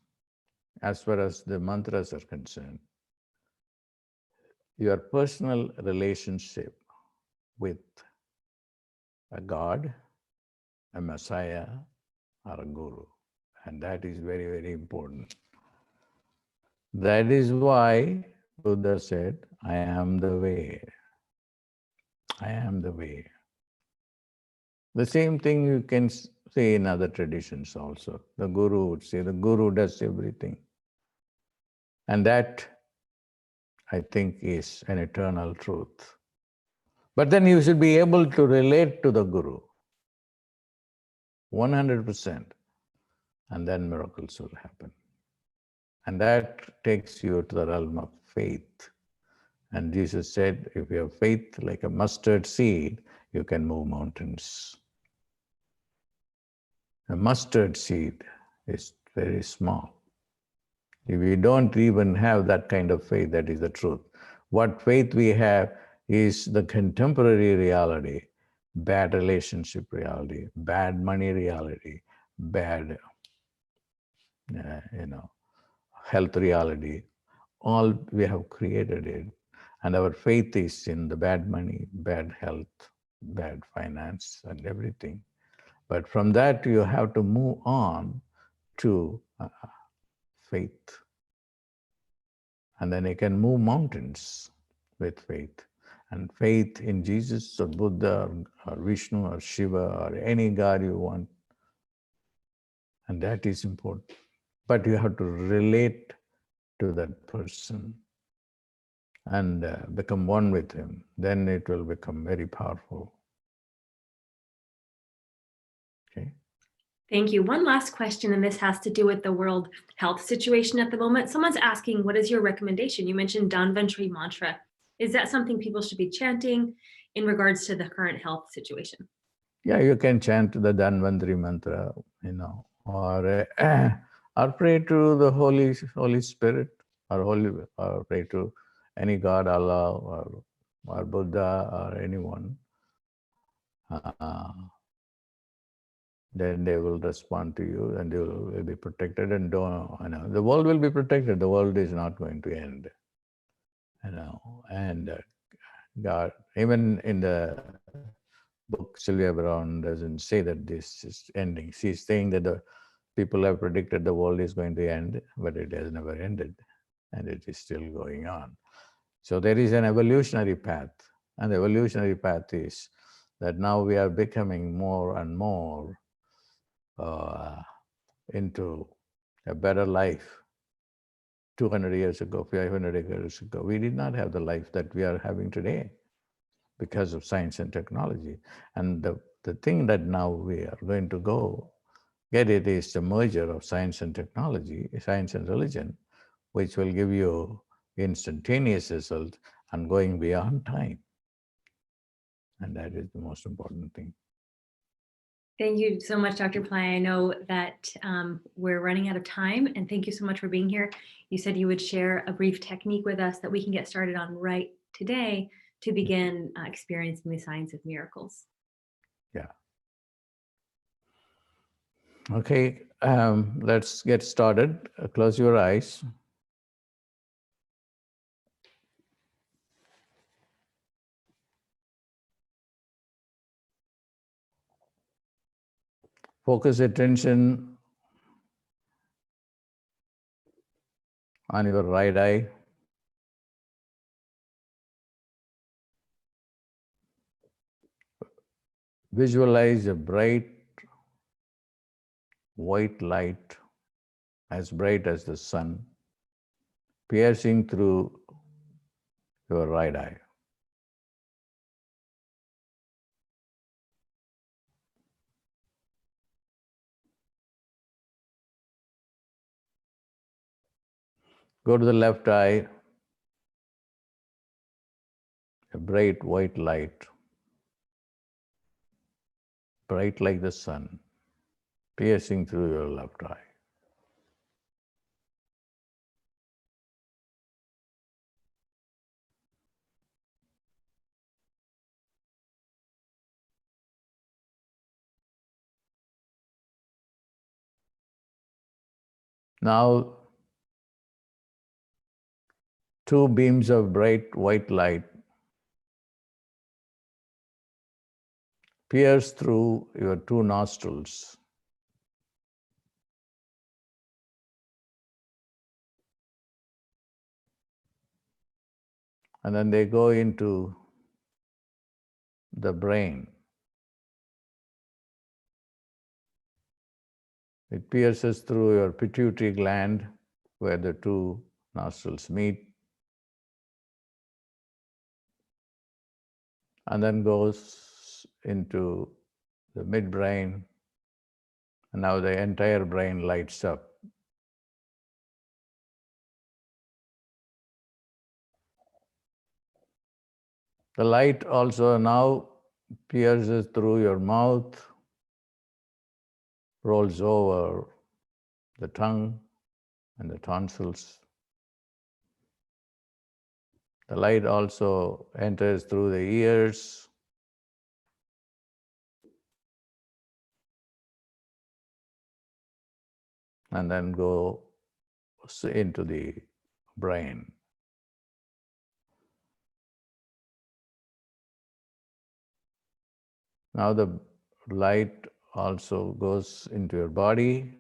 as far as the mantras are concerned, your personal relationship with a God, a Messiah, or a Guru. And that is very, very important. That is why Buddha said, I am the way. I am the way. The same thing you can say in other traditions also. The Guru would say, the Guru does everything. And that, I think, is an eternal truth. But then you should be able to relate to the Guru 100%, and then miracles will happen. And that takes you to the realm of faith. And Jesus said, if you have faith like a mustard seed, you can move mountains. A mustard seed is very small. If we don't even have that kind of faith, that is the truth. What faith we have is the contemporary reality, bad relationship reality, bad money reality, bad, health reality. All we have created it. And our faith is in the bad money, bad health, bad finance, and everything. But from that, you have to move on to faith. And then you can move mountains with faith. And faith in Jesus or Buddha or Vishnu or Shiva or any God you want. And that is important. But you have to relate to that person and become one with him. Then it will become very powerful. Okay. Thank you. One last question, and this has to do with the world health situation at the moment. Someone's asking, what is your recommendation? You mentioned Dhanvantri mantra. Is that something people should be chanting in regards to the current health situation? Yeah, you can chant the Dhanvantri mantra, or pray to the Holy Spirit, or pray to any God, Allah, or Buddha, or anyone. Then they will respond to you, and they will be protected. And the world will be protected. The world is not going to end. And God, even in the book, Sylvia Brown doesn't say that this is ending. She's saying that the people have predicted the world is going to end, but it has never ended, and it is still going on. So there is an evolutionary path, and the evolutionary path is that now we are becoming more and more into a better life. 200 years ago, 500 years ago, we did not have the life that we are having today because of science and technology. And the thing that now we are going to get it is the merger of science and technology, science and religion, which will give you instantaneous result and going beyond time. And that is the most important thing. Thank you so much, Dr. Pillai. I know that we're running out of time, and thank you so much for being here. You said you would share a brief technique with us that we can get started on right today to begin experiencing the signs of miracles. Yeah. Okay, let's get started. Close your eyes. Focus attention on your right eye. Visualize a bright white light, as bright as the sun, piercing through your right eye. Go to the left eye, a bright white light, bright like the sun, piercing through your left eye. Now, two beams of bright white light pierce through your two nostrils. And then they go into the brain. It pierces through your pituitary gland, where the two nostrils meet, and then goes into the midbrain, and now the entire brain lights up. The light also now pierces through your mouth, rolls over the tongue and the tonsils. The light also enters through the ears, and then goes into the brain. Now the light also goes into your body.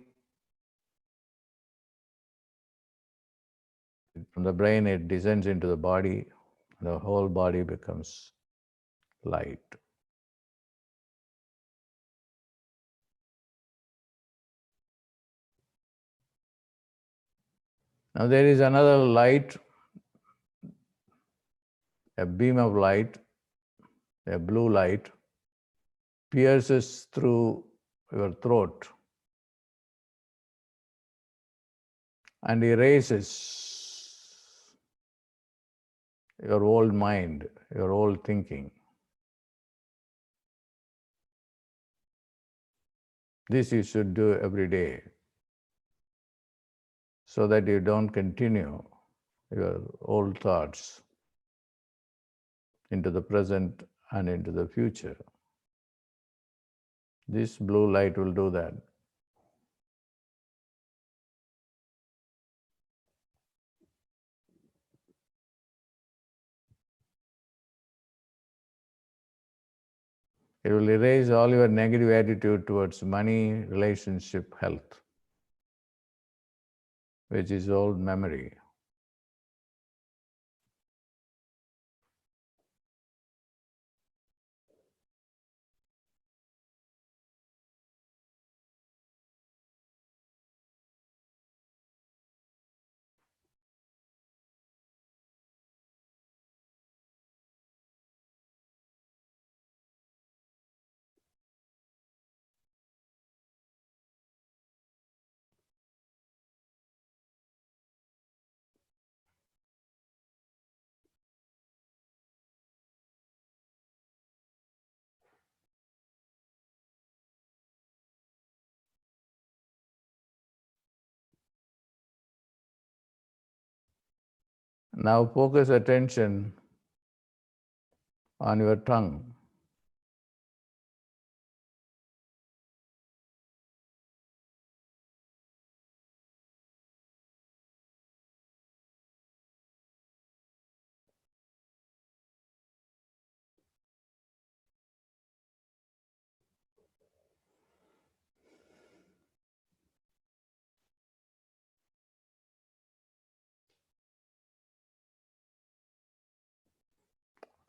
From the brain, it descends into the body. The whole body becomes light. Now there is another light, a beam of light, a blue light, pierces through your throat and erases your old mind, your old thinking. This you should do every day so that you don't continue your old thoughts into the present and into the future. This blue light will do that. It will erase all your negative attitude towards money, relationship, health, which is old memory. Now focus attention on your tongue.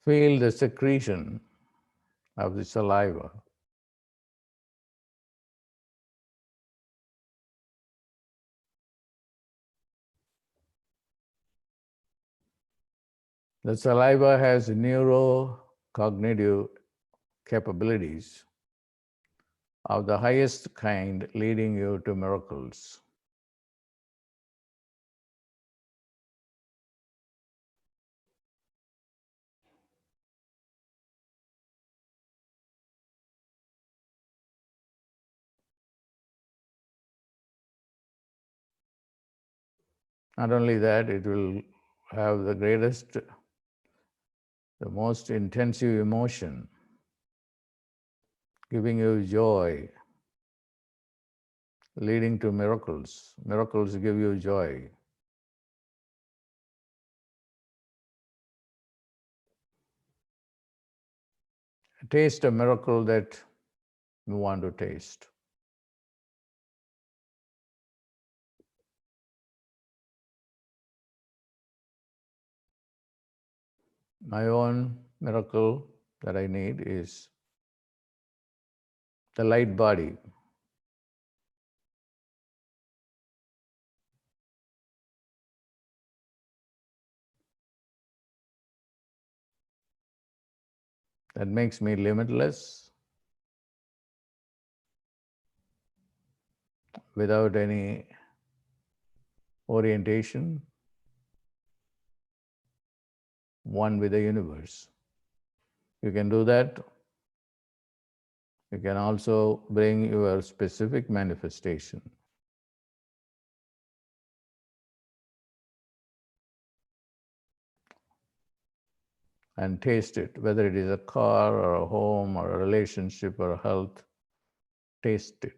Feel the secretion of the saliva. The saliva has neurocognitive capabilities of the highest kind, leading you to miracles. Not only that, it will have the greatest, the most intensive emotion, giving you joy, leading to miracles. Miracles give you joy. Taste a miracle that you want to taste. My own miracle that I need is the light body. That makes me limitless, without any orientation, one with the universe. You can do that. You can also bring your specific manifestation. And taste it, whether it is a car or a home or a relationship or health, taste it.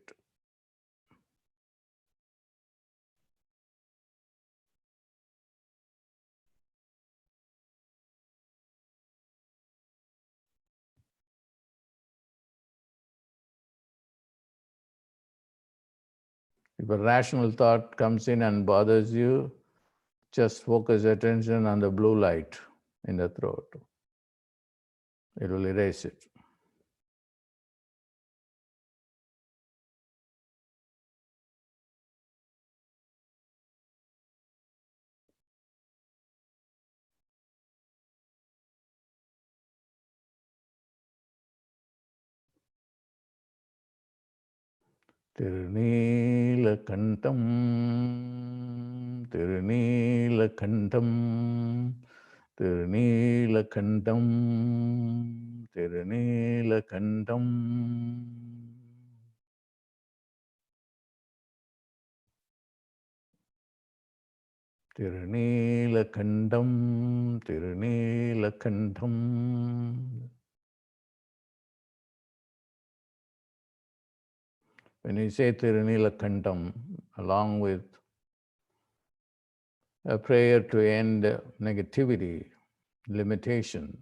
If a rational thought comes in and bothers you, just focus attention on the blue light in the throat. It will erase it. Tirunīlakantam, Tirunīlakantam, Tirunīlakantam, Tirunīlakantam. Tirunīlakantam, Tirunīlakantam. When you say Tirunīlakantam, along with a prayer to end negativity, limitation,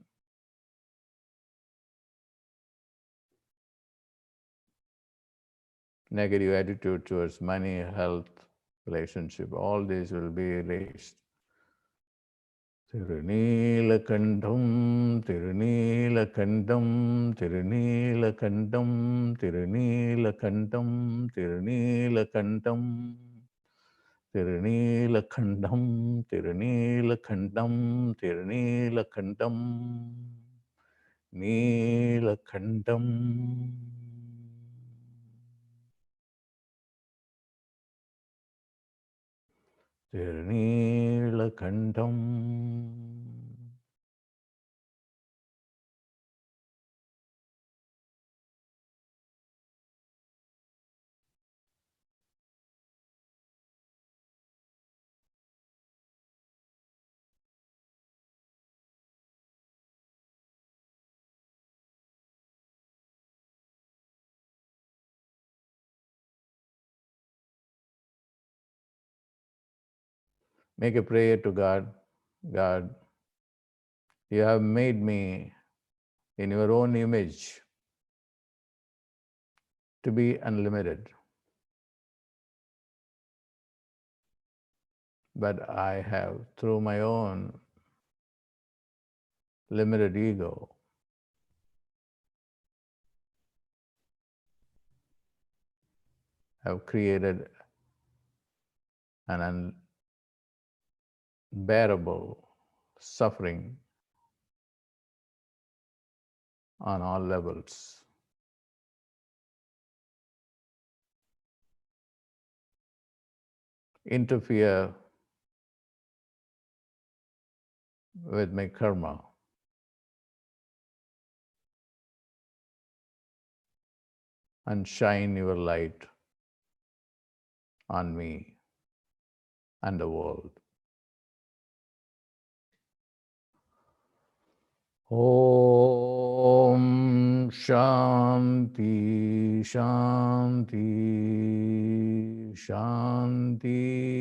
negative attitude towards money, health, relationship, all these will be erased. Tirunīlakantam, Tirunīlakantam, Tirunīlakantam, Tirunīlakantam, Tirunīlakantam, Tirunīlakantam, Tirunīlakantam, Tirunīlakantam, Nīlakantam. Tirunīlakantam. Make a prayer to God. God, you have made me in your own image to be unlimited. But I have, through my own limited ego, have created an unbearable suffering on all levels. Interfere with my karma. And shine your light on me and the world. Om Shanti Shanti Shanti.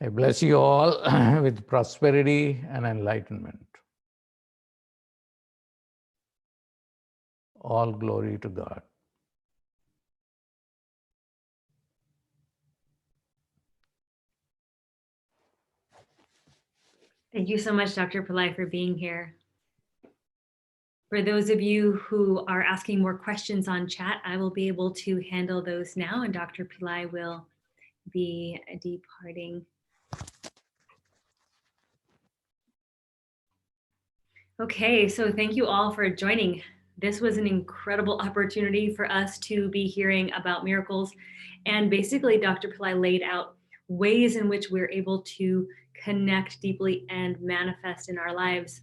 I bless you all with prosperity and enlightenment. All glory to God. Thank you so much, Dr. Pillai, for being here. For those of you who are asking more questions on chat, I will be able to handle those now, and Dr. Pillai will be departing. Okay, so thank you all for joining. This was an incredible opportunity for us to be hearing about miracles. And basically, Dr. Pillai laid out ways in which we're able to connect deeply and manifest in our lives.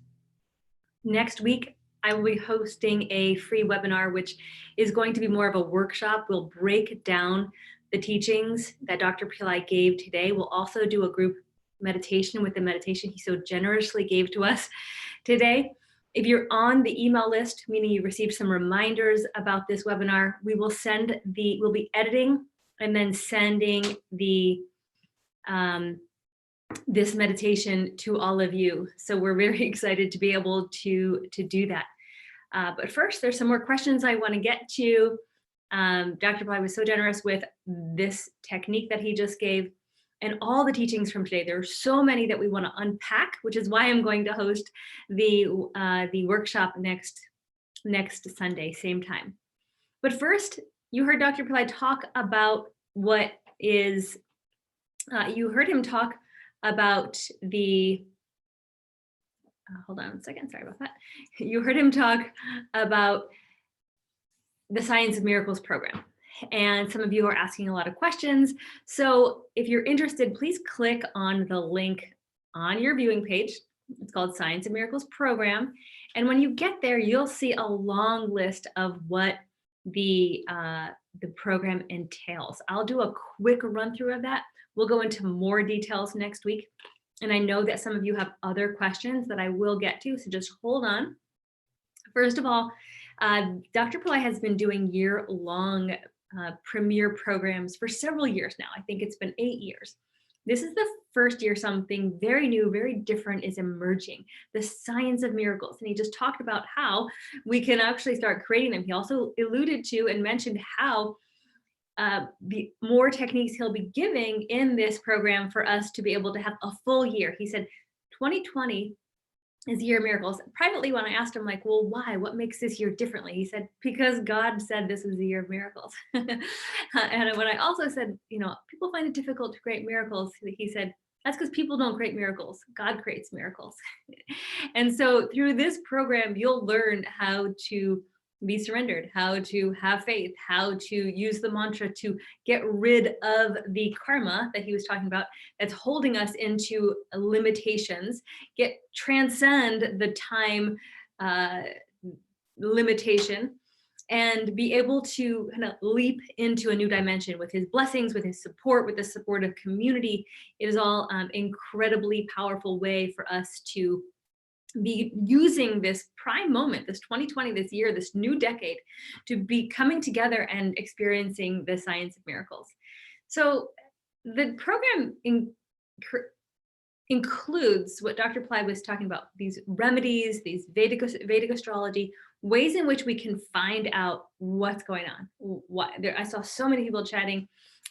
Next week, I will be hosting a free webinar, which is going to be more of a workshop. We'll break down the teachings that Dr. Pillai gave today. We'll also do a group meditation with the meditation he so generously gave to us today. If you're on the email list, meaning you received some reminders about this webinar, we'll be editing and then sending this meditation to all of you. So we're very excited to be able to do that. But first, there's some more questions I want to get to. Dr. Pillai was so generous with this technique that he just gave and all the teachings from today. There are so many that we want to unpack, which is why I'm going to host the workshop next Sunday, same time. But first, you heard Dr. Pillai talk about what is, you heard him talk about the, hold on a second, sorry about that. You heard him talk about the Science of Miracles program. And some of you are asking a lot of questions. So if you're interested, please click on the link on your viewing page. It's called Science of Miracles program. And when you get there, you'll see a long list of what the program entails. I'll do a quick run through of that. We'll go into more details next week. And I know that some of you have other questions that I will get to, so just hold on. First of all, Dr. Pillai has been doing year-long premier programs for several years now. I think it's been 8 years. This is the first year something very new, very different is emerging, the science of miracles. And he just talked about how we can actually start creating them. He also alluded to and mentioned how the more techniques he'll be giving in this program for us to be able to have a full year. He said 2020 is the year of miracles. Privately, when I asked him, like, well, why? What makes this year differently? He said, because God said this was the year of miracles. And when I also said, people find it difficult to create miracles, he said, that's because people don't create miracles. God creates miracles. And so through this program, you'll learn how to be surrendered, how to have faith, how to use the mantra to get rid of the karma that he was talking about that's holding us into limitations, transcend the time limitation, and be able to kind of leap into a new dimension with his blessings, with his support, with the support of community. It is all incredibly powerful way for us to be using this prime moment, this 2020, this year, this new decade, to be coming together and experiencing the science of miracles. So the program includes what Dr. Pillai was talking about, these remedies, these Vedic astrology, ways in which we can find out what's going on. I saw so many people chatting,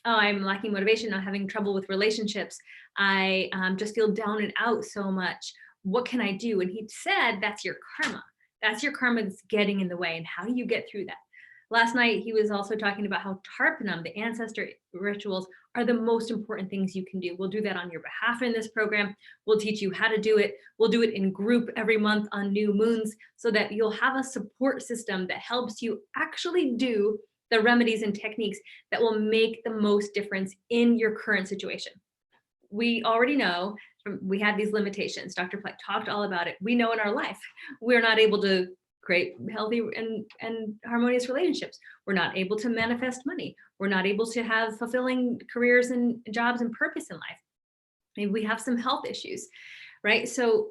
oh, I'm lacking motivation, I'm having trouble with relationships, I just feel down and out so much. What can I do? And he said, that's your karma. That's your karma that's getting in the way. And how do you get through that? Last night, he was also talking about how Tarpanam, the ancestor rituals, are the most important things you can do. We'll do that on your behalf in this program. We'll teach you how to do it. We'll do it in group every month on new moons so that you'll have a support system that helps you actually do the remedies and techniques that will make the most difference in your current situation. We already know we have these limitations. Dr. Pillai talked all about it. We know in our life, we're not able to create healthy and harmonious relationships. We're not able to manifest money. We're not able to have fulfilling careers and jobs and purpose in life. Maybe we have some health issues, right? So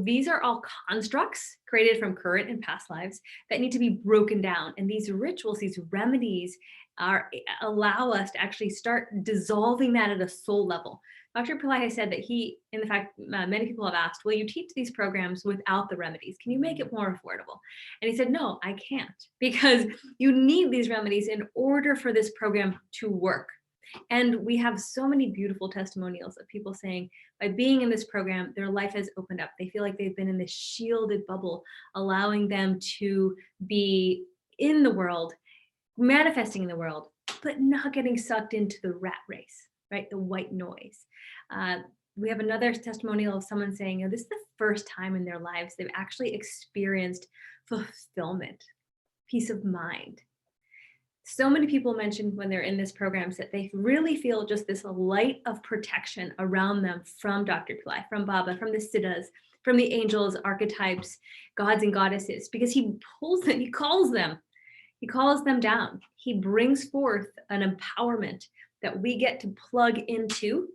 these are all constructs created from current and past lives that need to be broken down. And these rituals, these remedies allow us to actually start dissolving that at a soul level. Dr. Pillai has said that many people have asked, will you teach these programs without the remedies? Can you make it more affordable? And he said, no, I can't, because you need these remedies in order for this program to work. And we have so many beautiful testimonials of people saying, by being in this program, their life has opened up. They feel like they've been in this shielded bubble, allowing them to be in the world, manifesting in the world, but not getting sucked into the rat race, right? The white noise. We have another testimonial of someone saying, this is the first time in their lives they've actually experienced fulfillment, peace of mind. So many people mentioned when they're in this program that they really feel just this light of protection around them from Dr. Pillai, from Baba, from the Citiz, from the angels, archetypes, gods and goddesses, because he pulls them, he calls them down. He brings forth an empowerment that we get to plug into,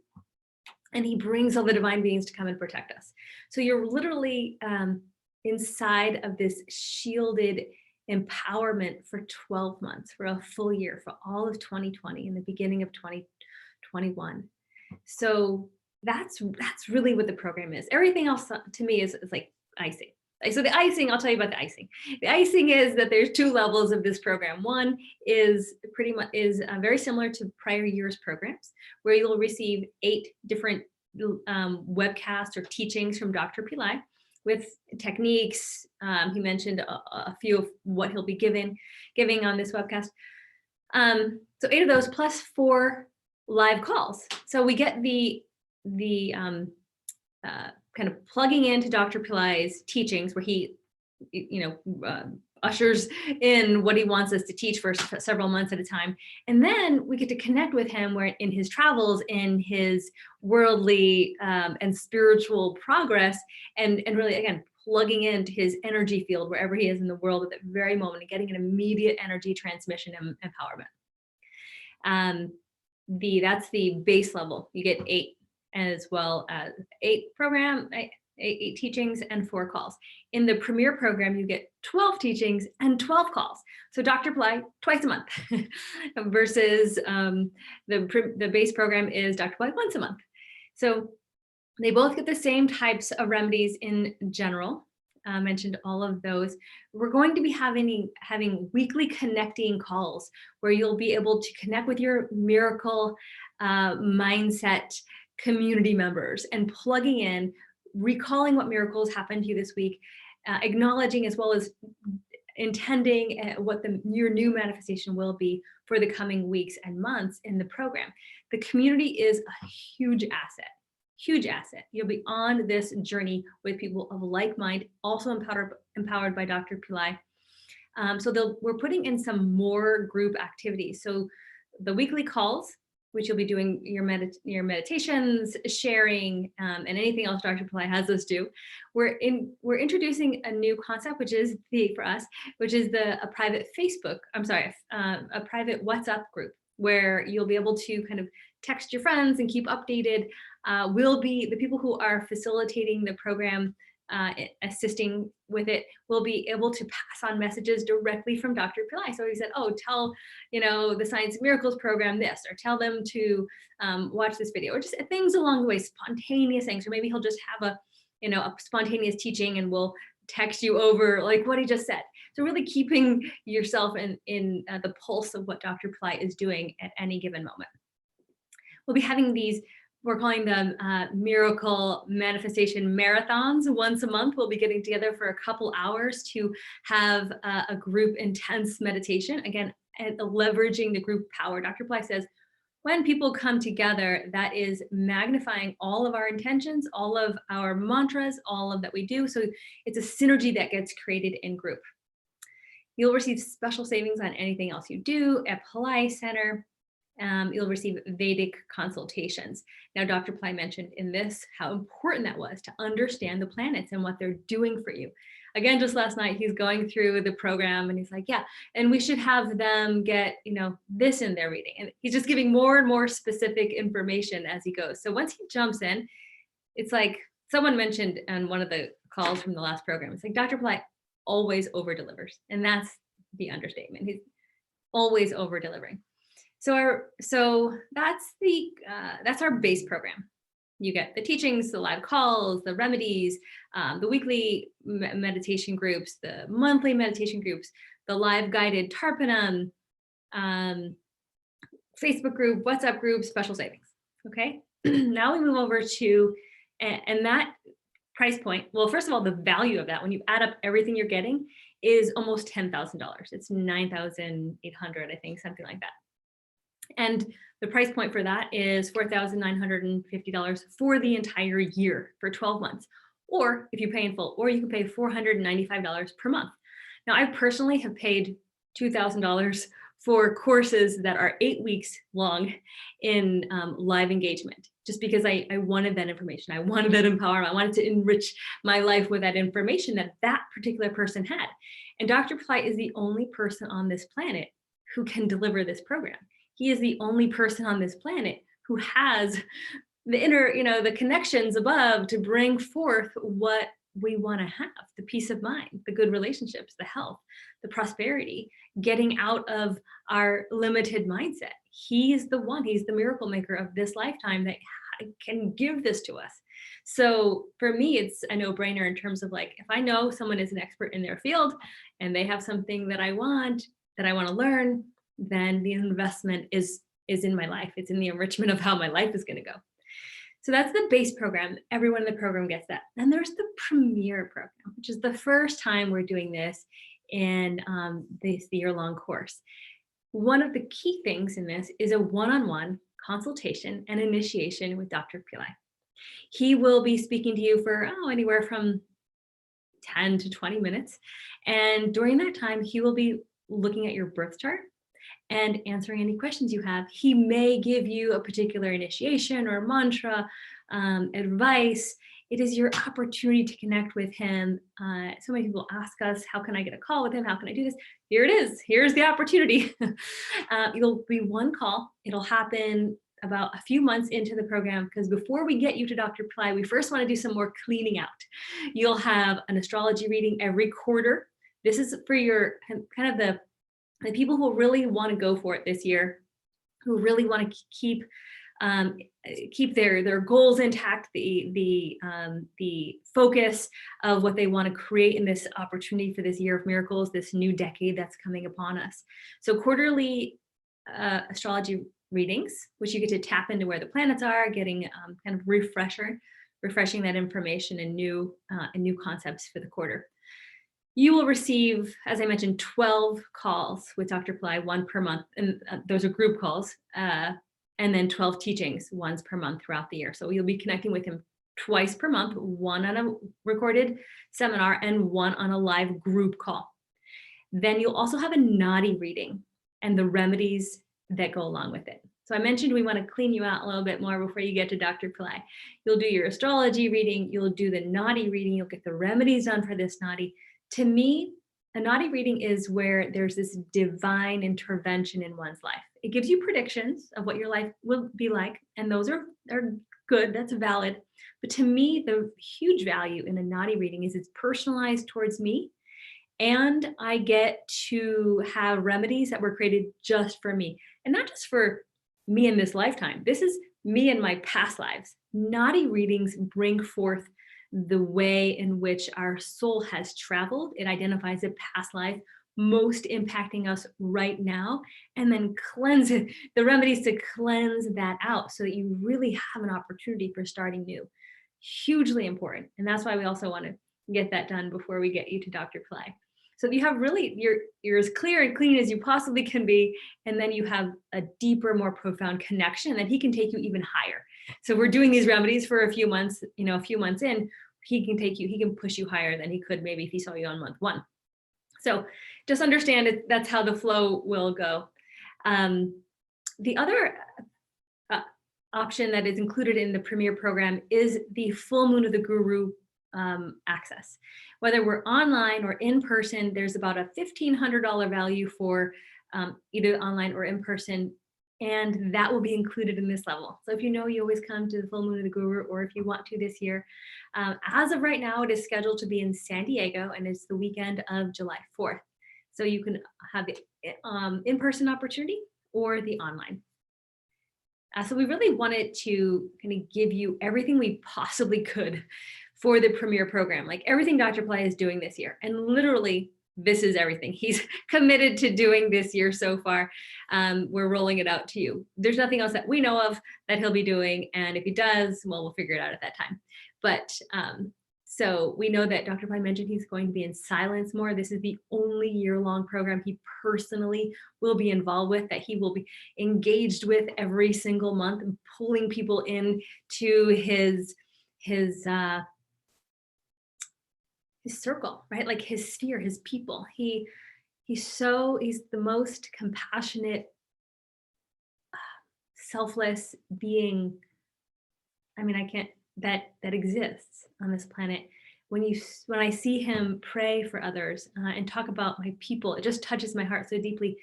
and he brings all the divine beings to come and protect us. So you're literally inside of this shielded empowerment for 12 months, for a full year, for all of 2020 and the beginning of 2021. So that's really what the program is. Everything else to me is like icing. So the icing, I'll tell you about the icing. The icing is that there's two levels of this program. One is very similar to prior year's programs, where you'll receive 8 different webcasts or teachings from Dr. Pillai with techniques. He mentioned a few of what he'll be giving on this webcast. So 8 of those plus 4 live calls. So we get the kind of plugging into Dr. Pillai's teachings, where he, ushers in what he wants us to teach for several months at a time. And then we get to connect with him where in his travels, in his worldly and spiritual progress, and really, again, plugging into his energy field wherever he is in the world at that very moment and getting an immediate energy transmission and empowerment. That's the base level. You get 8, as well as 8 teachings and 4 calls. In the Premier program, you get 12 teachings and 12 calls. So Dr. Pillai twice a month versus the base program is Dr. Pillai once a month. So they both get the same types of remedies in general. Mentioned all of those. We're going to be having weekly connecting calls where you'll be able to connect with your miracle mindset community members and plugging in, recalling what miracles happened to you this week, acknowledging as well as intending what your new manifestation will be for the coming weeks and months in the program. The community is a huge asset. Huge asset. You'll be on this journey with people of like mind, also empowered by Dr. Pillai. So we're putting in some more group activities. So the weekly calls, which you'll be doing your meditations, sharing, and anything else Dr. Pillai has us do. We're introducing a new concept, which is a private a private WhatsApp group where you'll be able to kind of text your friends and keep updated. Will be the people who are facilitating the program assisting with it will be able to pass on messages directly from Dr. Pillai. So he said, oh, tell, the Science of Miracles program this, or tell them to watch this video, or just things along the way, spontaneous things. Or maybe he'll just have a spontaneous teaching and we'll text you over like what he just said. So really keeping yourself in the pulse of what Dr. Pillai is doing at any given moment. We'll be having these, we're calling them miracle manifestation marathons. Once a month, we'll be getting together for a couple hours to have a group intense meditation. Again, leveraging the group power. Dr. Pillai says, when people come together, that is magnifying all of our intentions, all of our mantras, all of that we do. So it's a synergy that gets created in group. You'll receive special savings on anything else you do at Pillai Center. You'll receive Vedic consultations. Now, Dr. Pillai mentioned in this how important that was to understand the planets and what they're doing for you. Again, just last night, he's going through the program and he's like, yeah, and we should have them get, this in their reading. And he's just giving more and more specific information as he goes. So once he jumps in, it's like someone mentioned on one of the calls from the last program, it's like Dr. Pillai always over delivers. And that's the understatement. He's always over delivering. So that's our base program. You get the teachings, the live calls, the remedies, the weekly meditation groups, the monthly meditation groups, the live guided Tarpanam, Facebook group, WhatsApp group, special savings. Okay. Now we move over to, and that price point. Well, first of all, the value of that, when you add up everything you're getting, is almost $10,000. It's $9,800, I think, something like that. And the price point for that is $4,950 for the entire year for 12 months. Or if you pay in full, or you can pay $495 per month. Now, I personally have paid $2,000 for courses that are 8 weeks long in live engagement, just because I wanted that information. I wanted that empowerment. I wanted to enrich my life with that information that that particular person had. And Dr. Pillai is the only person on this planet who can deliver this program. He is the only person on this planet who has the inner, the connections above to bring forth what we want to have, the peace of mind, the good relationships, the health, the prosperity, getting out of our limited mindset. He's the one, he's the miracle maker of this lifetime that can give this to us. So for me, it's a no-brainer in terms of like, if I know someone is an expert in their field and they have something that I want to learn, then the investment is in my life. It's in the enrichment of how my life is going to go. So that's the base program. Everyone in the program gets that. Then there's the premier program, which is the first time we're doing this in this year-long course. One of the key things in this is a one-on-one consultation and initiation with Dr. Pillai. He will be speaking to you for anywhere from 10 to 20 minutes. And during that time, he will be looking at your birth chart and answering any questions you have. He may give you a particular initiation or mantra, advice. It is your opportunity to connect with him. So many people ask us, how can I get a call with him? How can I do this? Here it is. Here's the opportunity. It'll be one call. It'll happen about a few months into the program, because before we get you to Dr. Pillai, we first want to do some more cleaning out. You'll have an astrology reading every quarter. This is for your kind of the people who really want to go for it this year, who really want to keep their goals intact, the focus of what they want to create in this opportunity for this year of miracles, this new decade that's coming upon us. So quarterly astrology readings, which you get to tap into where the planets are, getting kind of refreshing that information and new concepts for the quarter. You will receive, as I mentioned, 12 calls with Dr. Pillai, one per month, and those are group calls, and then 12 teachings, once per month throughout the year. So you'll be connecting with him twice per month, one on a recorded seminar and one on a live group call. Then you'll also have a Nadi reading and the remedies that go along with it. So I mentioned we want to clean you out a little bit more before you get to Dr. Pillai. You'll do your astrology reading, you'll do the Nadi reading, you'll get the remedies done for this Nadi. To me, a Nadi reading is where there's this divine intervention in one's life. It gives you predictions of what your life will be like, and those are good, that's valid. But to me, the huge value in a Nadi reading is it's personalized towards me. And I get to have remedies that were created just for me, and not just for me in this lifetime. This is me in my past lives. Nadi readings bring forth the way in which our soul has traveled. It identifies a past life most impacting us right now, and then cleanse it, the remedies to cleanse that out so that you really have an opportunity for starting new. Hugely important. And that's why we also want to get that done before we get you to Dr. Pillai. So you have really, you're as clear and clean as you possibly can be, and then you have a deeper, more profound connection, and then he can take you even higher. So we're doing these remedies for a few months, a few months in, he can push you higher than he could maybe if he saw you on month 1. So just understand it, that's how the flow will go. The other option that is included in the Premier program is the full moon of the guru access. Whether we're online or in person, there's about a $1,500 value for either online or in person, and that will be included in this level. So if you always come to the full moon of the guru, or if you want to this year, as of right now, it is scheduled to be in San Diego, and it's the weekend of July 4th. So you can have the in-person opportunity or the online. So we really wanted to kind of give you everything we possibly could for the Premier program, like everything Dr. Pillai is doing this year. And literally, this is everything he's committed to doing this year so far. We're rolling it out to you. There's nothing else that we know of that he'll be doing. And if he does, well, we'll figure it out at that time. But so we know that Dr. Pillai mentioned he's going to be in silence more. This is the only year-long program he personally will be involved with, that he will be engaged with every single month, and pulling people in to his circle, right? Like his sphere, his people. He's the most compassionate, selfless being. I mean, that exists on this planet. When I see him pray for others and talk about my people, it just touches my heart so deeply.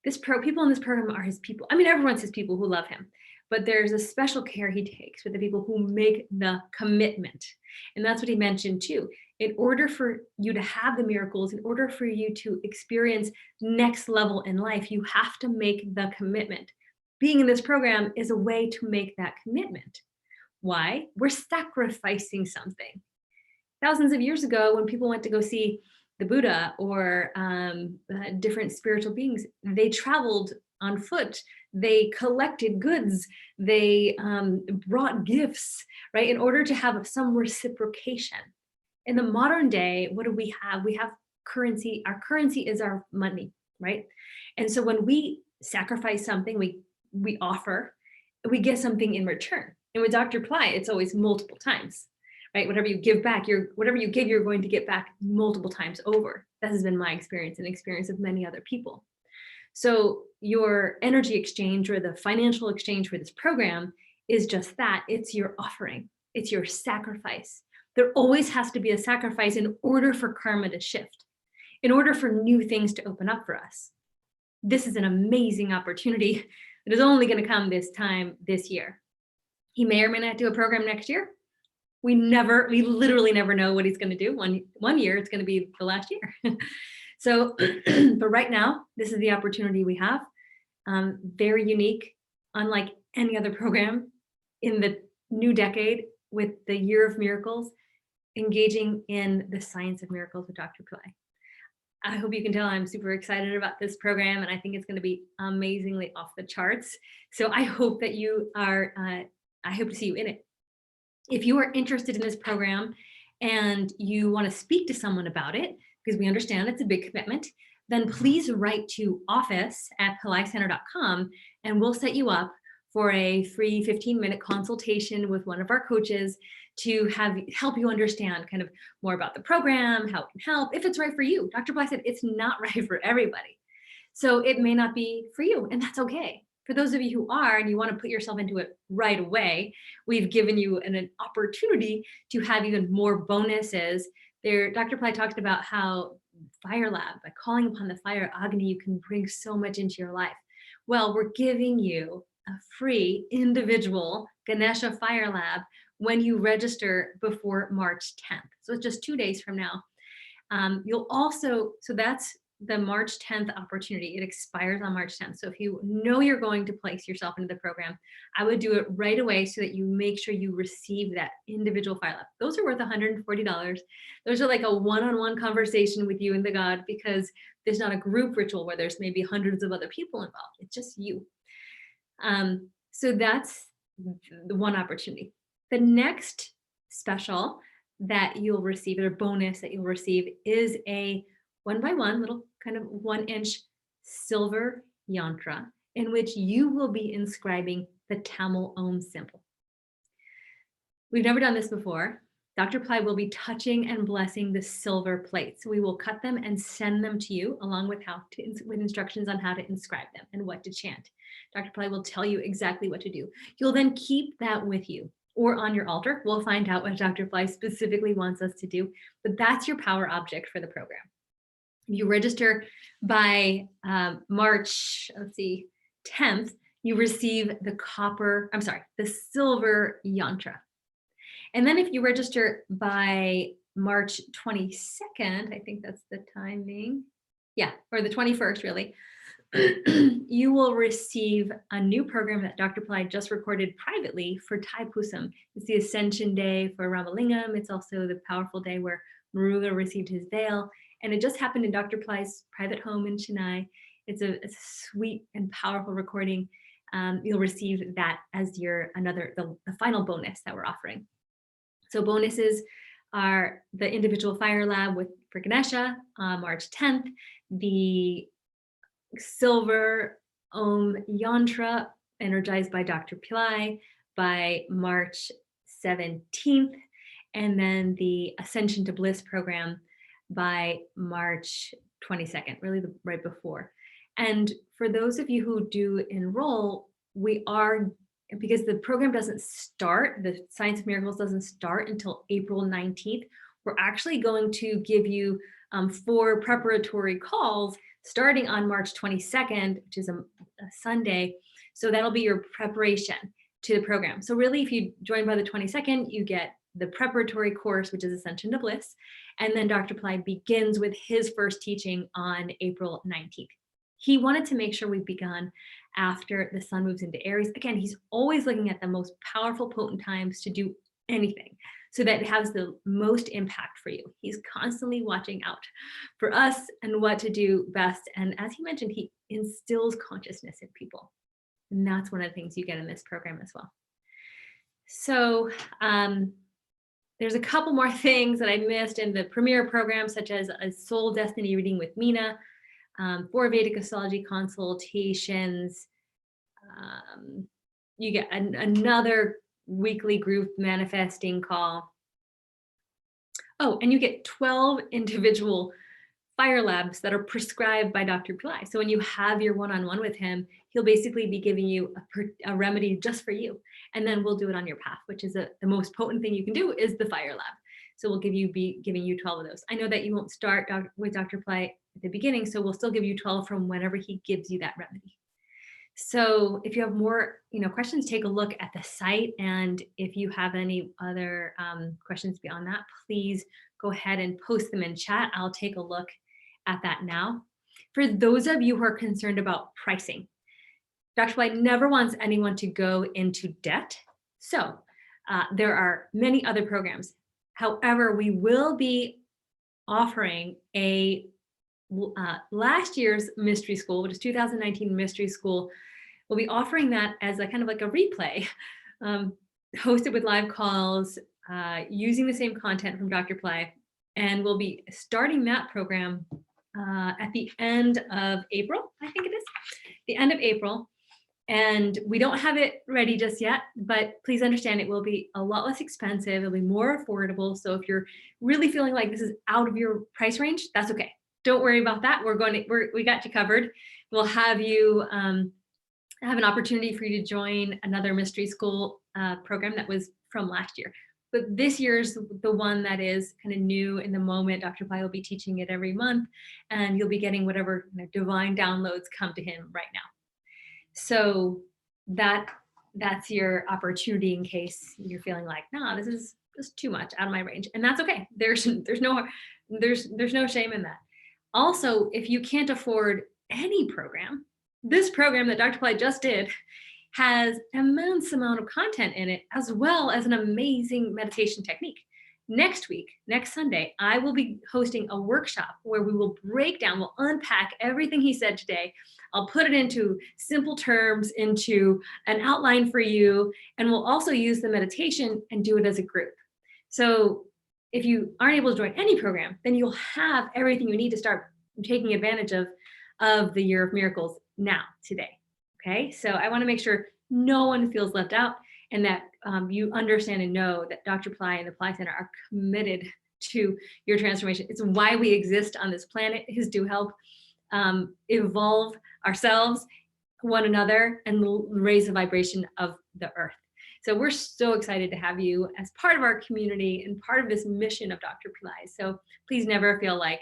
People in this program are his people. I mean, everyone's his people who love him, but there's a special care he takes with the people who make the commitment. And that's what he mentioned too. In order for you to have the miracles, in order for you to experience next level in life, you have to make the commitment. Being in this program is a way to make that commitment. Why? We're sacrificing something. Thousands of years ago, when people went to go see the Buddha or different spiritual beings, they traveled on foot, they collected goods, they brought gifts, right? In order to have some reciprocation. In the modern day, what do we have? We have currency. Our currency is our money, right? And so when we sacrifice something, we offer, we get something in return. And with Dr. Pillai, it's always multiple times, right? Whatever you give back, whatever you give, you're going to get back multiple times over. That has been my experience and experience of many other people. So your energy exchange or the financial exchange for this program is just that. It's your offering. It's your sacrifice. There always has to be a sacrifice in order for karma to shift, in order for new things to open up for us. This is an amazing opportunity that is only going to come this year. He may or may not do a program next year. We literally never know what he's going to do. One year, it's going to be the last year. So, but right now, this is the opportunity we have. Very unique, unlike any other program in the new decade, with the Year of Miracles, engaging in the science of miracles with Dr. Pillai. I hope you can tell I'm super excited about this program, and I think it's going to be amazingly off the charts. So I hope that you are, I hope to see you in it. If you are interested in this program and you want to speak to someone about it, because we understand it's a big commitment, then please write to office@pillaicenter.com, and we'll set you up for a free 15-minute consultation with one of our coaches to help you understand kind of more about the program, how it can help, if it's right for you. Dr. Pillai said it's not right for everybody. So it may not be for you, and that's okay. For those of you who are, and you want to put yourself into it right away, we've given you an opportunity to have even more bonuses. Dr. Pillai talked about how Fire Lab, by calling upon the fire Agni, you can bring so much into your life. Well, we're giving you a free individual Ganesha Fire Lab when you register before March 10th. So it's just 2 days from now. You'll also, so that's the March 10th opportunity. It expires on March 10th. So if you know you're going to place yourself into the program, I would do it right away so that you make sure you receive that individual fire lab. Those are worth $140. Those are like a one-on-one conversation with you and the God, because there's not a group ritual where there's maybe hundreds of other people involved. It's just you. So that's the one opportunity. The next special that you'll receive, or bonus that you'll receive, is a 1x1 little kind of 1-inch silver yantra in which you will be inscribing the Tamil Om symbol. We've never done this before. Dr. Pillai will be touching and blessing the silver plates. We will cut them and send them to you along with with instructions on how to inscribe them and what to chant. Dr. Pillai will tell you exactly what to do. You'll then keep that with you or on your altar. We'll find out what Dr. Pillai specifically wants us to do, but that's your power object for the program. You register by March, 10th, you receive the silver yantra. And then if you register by March 22nd, I think that's the timing. Yeah, or the 21st really, you will receive a new program that Dr. Pillai just recorded privately for Thai Kusum. It's the Ascension day for Ramalingam. It's also the powerful day where Muruga received his veil. And it just happened in Dr. Pillai's private home in Chennai. It's a sweet and powerful recording. You'll receive that as the final bonus that we're offering. So bonuses are the individual fire lab for Kanesha on March 10th, the silver Om yantra energized by Dr. Pillai by March 17th, and then the Ascension to Bliss program by March 22nd, really right before. And for those of you who do enroll, because the program doesn't start, the Science of Miracles doesn't start until April 19th, we're actually going to give you 4 preparatory calls starting on March 22nd, which is a Sunday. So that'll be your preparation to the program. So really, if you join by the 22nd, you get the preparatory course, which is Ascension to Bliss. And then Dr. Pillai begins with his first teaching on April 19th. He wanted to make sure we've begun after the sun moves into Aries. Again, he's always looking at the most powerful, potent times to do anything so that it has the most impact for you. He's constantly watching out for us and what to do best. And as he mentioned, he instills consciousness in people. And that's one of the things you get in this program as well. So there's a couple more things that I missed in the premier program, such as a soul destiny reading with Meena, 4 Vedic astrology consultations. You get another weekly group manifesting call. Oh, and you get 12 individual fire labs that are prescribed by Dr. Pillai. So when you have your one-on-one with him, he'll basically be giving you a remedy just for you. And then we'll do it on your path, which is the most potent thing you can do is the fire lab. So we'll be giving you 12 of those. I know that you won't start with Dr. Pillai at the beginning, so we'll still give you 12 from whenever he gives you that remedy. So if you have more questions, take a look at the site. And if you have any other questions beyond that, please go ahead and post them in chat. I'll take a look at that now. For those of you who are concerned about pricing, Dr. Pillai never wants anyone to go into debt. So there are many other programs. However, we will be offering a last year's mystery school, which is 2019 mystery school. We'll be offering that as a kind of like a replay, hosted with live calls, using the same content from Dr. Pillai. And we'll be starting that program at the end of April, I think it is, the end of April. And we don't have it ready just yet, but please understand it will be a lot less expensive. It'll be more affordable. So if you're really feeling like this is out of your price range, that's okay. Don't worry about that. We got you covered. We'll have you have an opportunity for you to join another mystery school program that was from last year. But this year's the one that is kind of new in the moment. Dr. Pillai will be teaching it every month, and you'll be getting whatever divine downloads come to him right now. So that that's your opportunity in case you're feeling like, no, this is just too much out of my range. And that's okay. There's no shame in that. Also, if you can't afford any program, this program that Dr. Pillai just did has an immense amount of content in it, as well as an amazing meditation technique. Next week, next Sunday, I will be hosting a workshop where we will break down, we'll unpack everything he said today. I'll put it into simple terms, into an outline for you, and we'll also use the meditation and do it as a group. So if you aren't able to join any program, then you'll have everything you need to start taking advantage of the Year of Miracles now, today. Okay, so I want to make sure no one feels left out, and that you understand and know that Dr. Pillai and the Pillai Center are committed to your transformation. It's why we exist on this planet, is to help evolve ourselves, one another, and raise the vibration of the earth. So we're so excited to have you as part of our community and part of this mission of Dr. Pillai. So please never feel like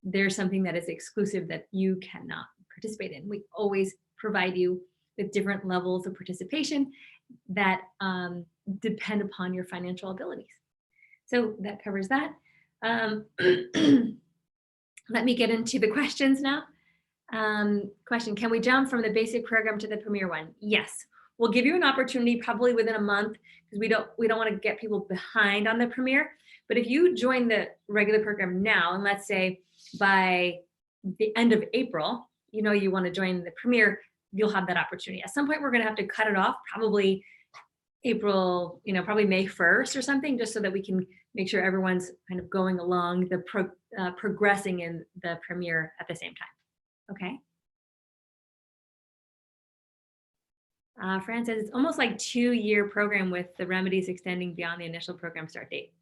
there's something that is exclusive that you cannot participate in. We always provide you with different levels of participation that depend upon your financial abilities. So that covers that. Let me get into the questions now. Question, can we jump from the basic program to the premier one? Yes, we'll give you an opportunity probably within a month, because we don't want to get people behind on the premier. But if you join the regular program now, and let's say by the end of April, you know you want to join the premier, you'll have that opportunity. At some point, we're going to have to cut it off, probably April, probably May 1st or something, just so that we can make sure everyone's kind of going along the progressing in the premier at the same time. Okay. Fran says it's almost like 2-year program with the remedies extending beyond the initial program start date.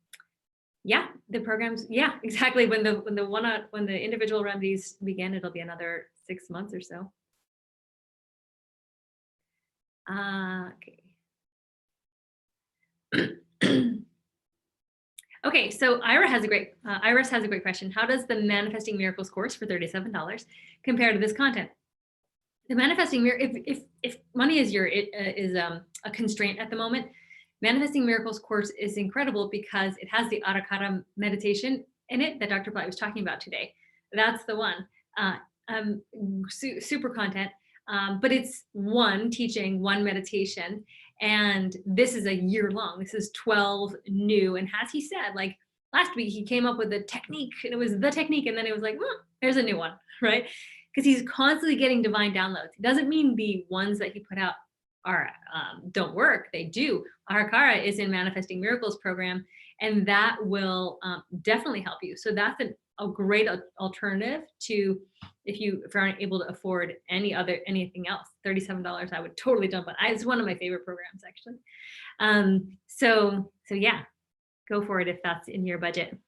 Yeah, the programs. Yeah, exactly. When the individual remedies begin, it'll be another 6 months or so. Okay. Okay, so Iris has a great question. How does the Manifesting Miracles course for $37 compare to this content? The Manifesting Miracles, if money is a constraint at the moment, Manifesting Miracles course is incredible because it has the Adhikara meditation in it that Dr. Pillai was talking about today. That's the one. Super content, but it's one teaching, one meditation. And this is a year long. This is 12 new. And as he said, like last week, he came up with a technique, and it was the technique. And then it was like, there's a new one, right? Because he's constantly getting divine downloads. It doesn't mean the ones that he put out are don't work. They do. Adhikara is in Manifesting Miracles program, and that will definitely help you. So that's a great alternative to if you aren't able to afford anything else. $37, I would totally jump on. It's one of my favorite programs, actually. So yeah, go for it if that's in your budget.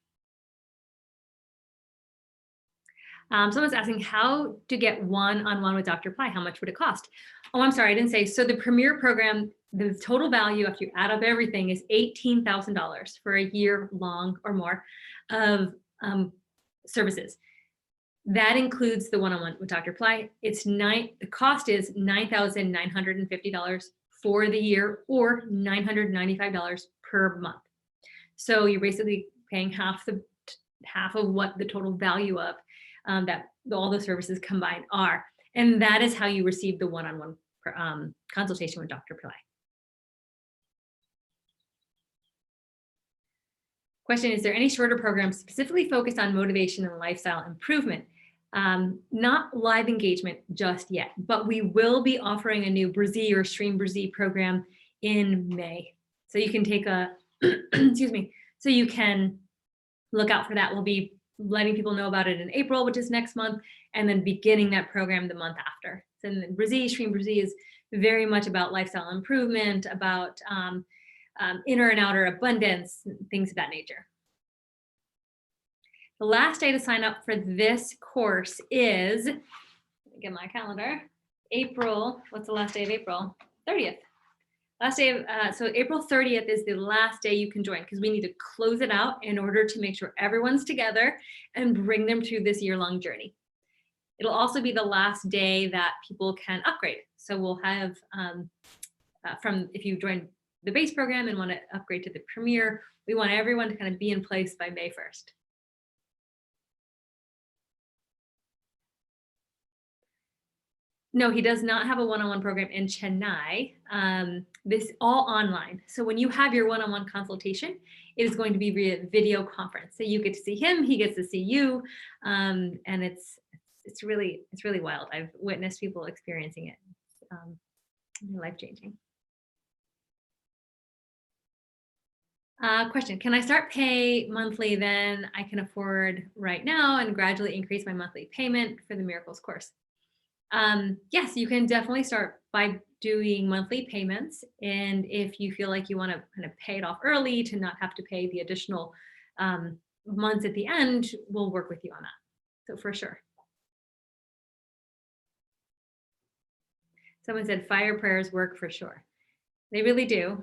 Someone's asking how to get one-on-one with Dr. Pillai. How much would it cost? Oh, I'm sorry, I didn't say. So the premier program, the total value after you add up everything is $18,000 for a year long or more of services. That includes the one-on-one with Dr. Pillai. The cost is $9,950 for the year, or $995 per month. So you're basically paying half of what the total value of that all the services combined are. And that is how you receive the one-on-one consultation with Dr. Pillai. Question, is there any shorter program specifically focused on motivation and lifestyle improvement? Not live engagement just yet, but we will be offering a new Brzee or Shreem Brzee program in May. So you can take excuse me, so you can look out for that. We'll be letting people know about it in April, which is next month, and then beginning that program the month after. So then Brzee, Shreem Brzee is very much about lifestyle improvement, about inner and outer abundance, things of that nature. The last day to sign up for this course is, let me get my calendar, April, what's the last day of April? 30th. Last day of, so April 30th is the last day you can join, because we need to close it out in order to make sure everyone's together and bring them through this year-long journey. It'll also be the last day that people can upgrade. So we'll have if you join the base program and want to upgrade to the Premier, we want everyone to kind of be in place by May 1st. No, he does not have a one-on-one program in Chennai. This all online. So when you have your one-on-one consultation, it is going to be via video conference. So you get to see him, he gets to see you, and it's really wild. I've witnessed people experiencing it. Life-changing. Question, can I start pay monthly than I can afford right now and gradually increase my monthly payment for the Miracles course? Yes, you can definitely start by doing monthly payments. And if you feel like you want to kind of pay it off early to not have to pay the additional months at the end, we'll work with you on that. So for sure. Someone said fire prayers work for sure. They really do.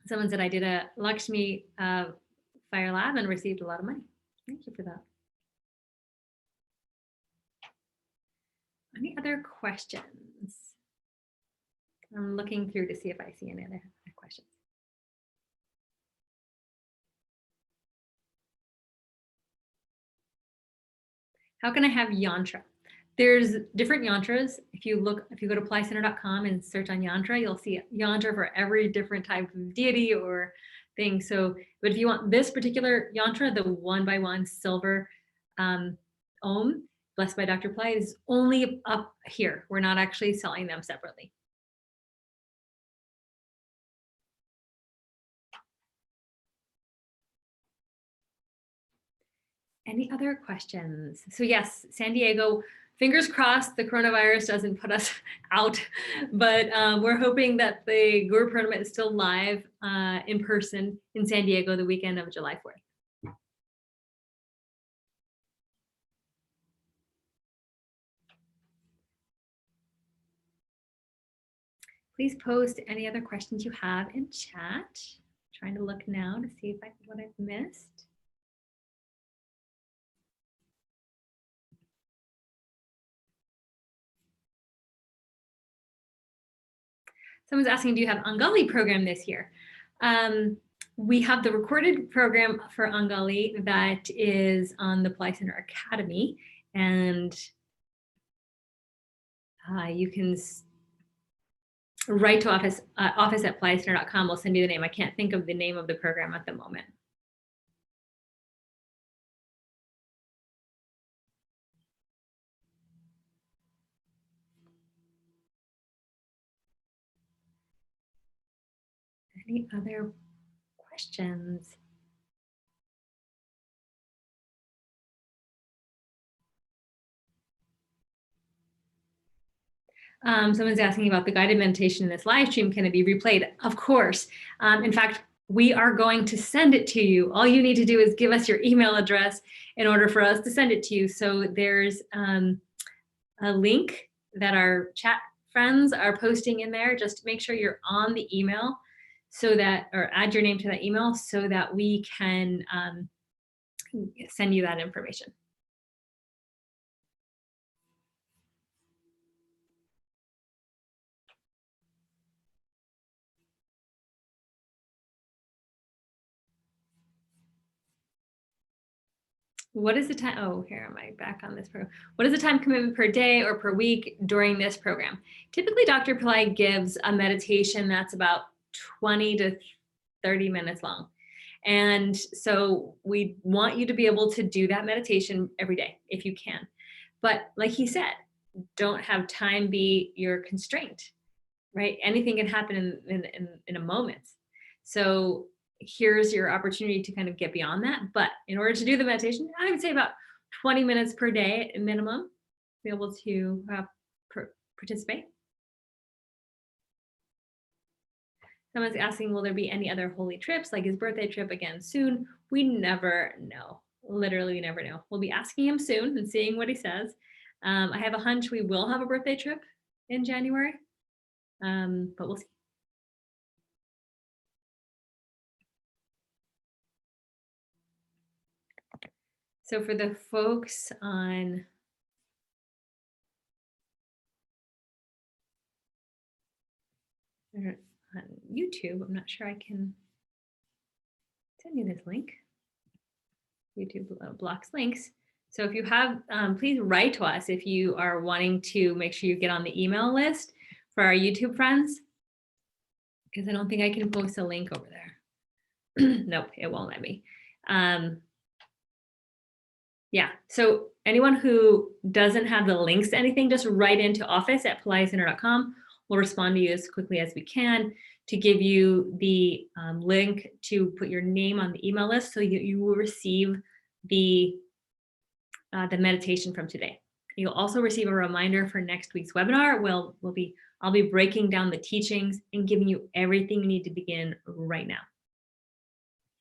Someone said I did a Lakshmi Fire Lab and received a lot of money. Thank you for that. Any other questions? I'm looking through to see if I see any other questions. How can I have yantra? There's different yantras. If you go to applycenter.com and search on yantra, you'll see a yantra for every different type of deity or thing. So, but if you want this particular yantra, the 1x1 silver Om, blessed by Dr. Pillai, is only up here. We're not actually selling them separately. Any other questions? So yes, San Diego, fingers crossed the coronavirus doesn't put us out, but we're hoping that the Guru Purnima is still live in person in San Diego the weekend of July 4th. Please post any other questions you have in chat. I'm trying to look now to see what I've missed. Someone's asking, do you have Angali program this year? We have the recorded program for Angali that is on the Pillai Center Academy, and you can write to office at PillaiCenter.com. We'll send you the name. I can't think of the name of the program at the moment. Any other questions? Someone's asking about the guided meditation in this live stream. Can it be replayed? Of course. In fact, we are going to send it to you. All you need to do is give us your email address in order for us to send it to you. So there's a link that our chat friends are posting in there. Just make sure you're on the email so that, or add your name to that email so that we can send you that information. What is the time? Oh, here am I back on this program. What is the time commitment per day or per week during this program? Typically, Dr. Pillai gives a meditation that's about 20 to 30 minutes long. And so we want you to be able to do that meditation every day if you can. But like he said, don't have time be your constraint, right? Anything can happen in a moment. So here's your opportunity to kind of get beyond that. But in order to do the meditation, I would say about 20 minutes per day at minimum, be able to participate. Someone's asking, will there be any other holy trips, like his birthday trip again soon? We never know. Literally, we never know. We'll be asking him soon and seeing what he says. I have a hunch we will have a birthday trip in January, but we'll see. So for the folks on on YouTube. I'm not sure I can send you this link. YouTube blocks links. So if you have, please write to us if you are wanting to make sure you get on the email list for our YouTube friends, because I don't think I can post a link over there. Nope, it won't let me. Yeah, so anyone who doesn't have the links to anything, just write into office@pillaiCenter.com. We'll respond to you as quickly as we can to give you the link to put your name on the email list so you will receive the meditation from today. You'll also receive a reminder for next week's webinar. I'll be breaking down the teachings and giving you everything you need to begin right now.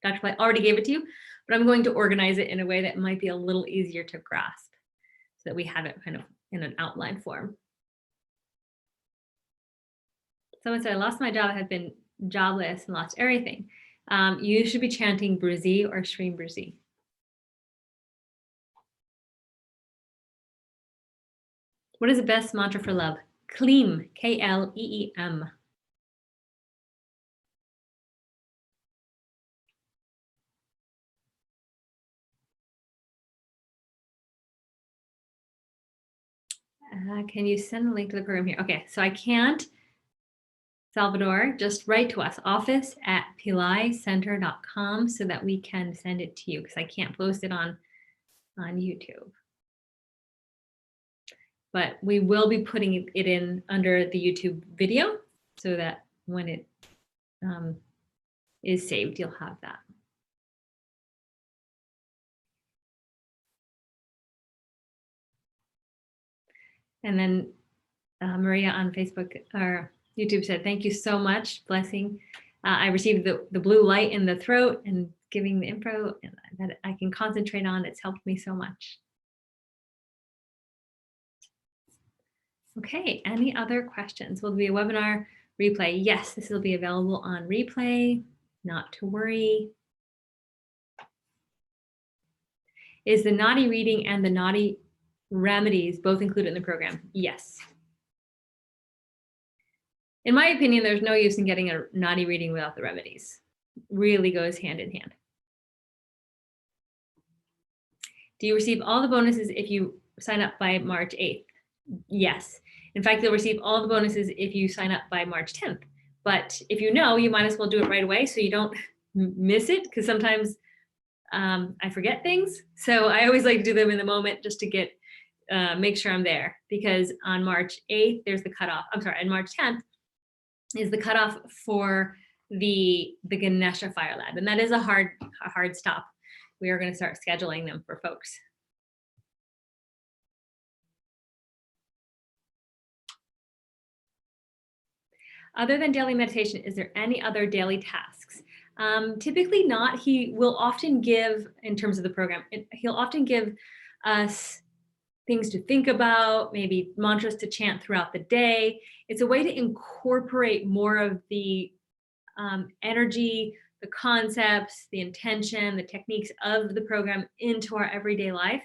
Dr. Pillai already gave it to you, but I'm going to organize it in a way that might be a little easier to grasp so that we have it kind of in an outline form. Someone said, I lost my job, I have been jobless and lost everything. You should be chanting Brzee or Shreem Brzee. What is the best mantra for love? Kleem, K-L-E-E-M. Can you send a link to the program here? Okay, so I can't. Salvador, just write to us, office@PillaiCenter.com, so that we can send it to you, because I can't post it on YouTube. But we will be putting it in under the YouTube video so that when it is saved, you'll have that. And then Maria on Facebook or YouTube said, thank you so much, blessing. I received the blue light in the throat and giving the info that I can concentrate on. It's helped me so much. Okay, any other questions? Will there be a webinar replay? Yes, this will be available on replay, not to worry. Is the Nadi reading and the Nadi remedies both included in the program? Yes. In my opinion, there's no use in getting a Nadi reading without the remedies. Really goes hand in hand. Do you receive all the bonuses if you sign up by March 8th? Yes. In fact, you'll receive all the bonuses if you sign up by March 10th. But if you know, you might as well do it right away so you don't miss it, because sometimes I forget things. So I always like to do them in the moment just to get make sure I'm there, because on March 8th, there's the cutoff. I'm sorry, on March 10th is the cutoff for the Kanesha Fire Lab. And that is a hard stop. We are going to start scheduling them for folks. Other than daily meditation, is there any other daily tasks? Typically not. He will often give, in terms of the program, he'll often give us things to think about, maybe mantras to chant throughout the day. It's a way to incorporate more of the energy, the concepts, the intention, the techniques of the program into our everyday life,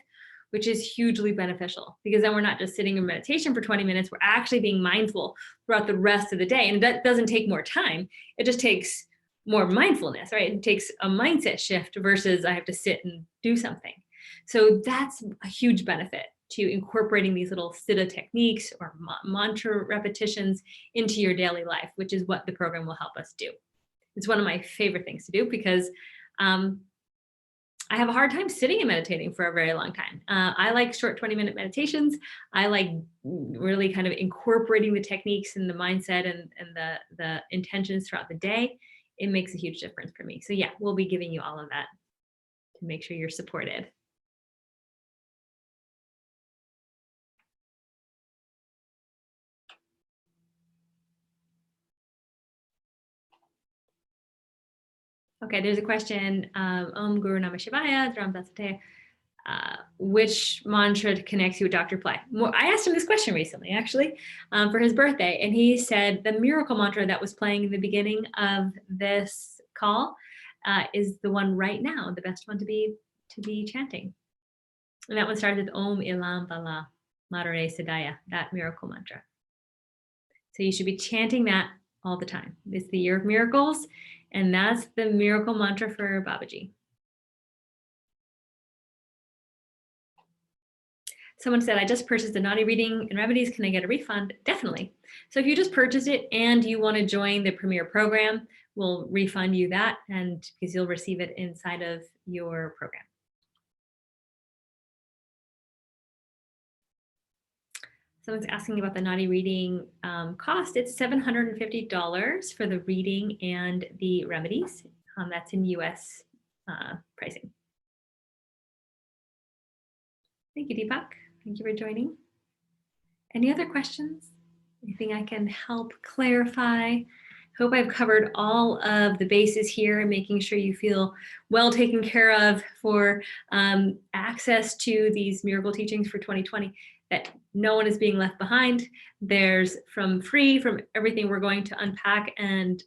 which is hugely beneficial, because then we're not just sitting in meditation for 20 minutes, we're actually being mindful throughout the rest of the day. And that doesn't take more time. It just takes more mindfulness, right? It takes a mindset shift versus I have to sit and do something. So that's a huge benefit to incorporating these little siddha techniques or mantra repetitions into your daily life, which is what the program will help us do. It's one of my favorite things to do, because I have a hard time sitting and meditating for a very long time. I like short 20-minute meditations. I like really kind of incorporating the techniques and the mindset and the intentions throughout the day. It makes a huge difference for me. So yeah, we'll be giving you all of that to make sure you're supported. Okay, there's a question. Om Guru Namah Shivaya, Dhram Dasate. Which mantra connects you with Dr. Pillai? I asked him this question recently, actually, for his birthday, and he said the miracle mantra that was playing in the beginning of this call is the one right now, the best one to be chanting. And that one started with Om Ilam Vala Madare Siddhaya, that miracle mantra. So you should be chanting that all the time. It's the year of miracles, and that's the miracle mantra for Babaji. Someone said, I just purchased a Nadi reading and Remedies. Can I get a refund? Definitely. So if you just purchased it and you want to join the Premier program, we'll refund you that, and because you'll receive it inside of your program. Someone's asking about the Nadi reading cost. It's $750 for the reading and the remedies. That's in US pricing. Thank you, Deepak. Thank you for joining. Any other questions? Anything I can help clarify? Hope I've covered all of the bases here, making sure you feel well taken care of for access to these miracle teachings for 2020, that no one is being left behind. There's from everything we're going to unpack and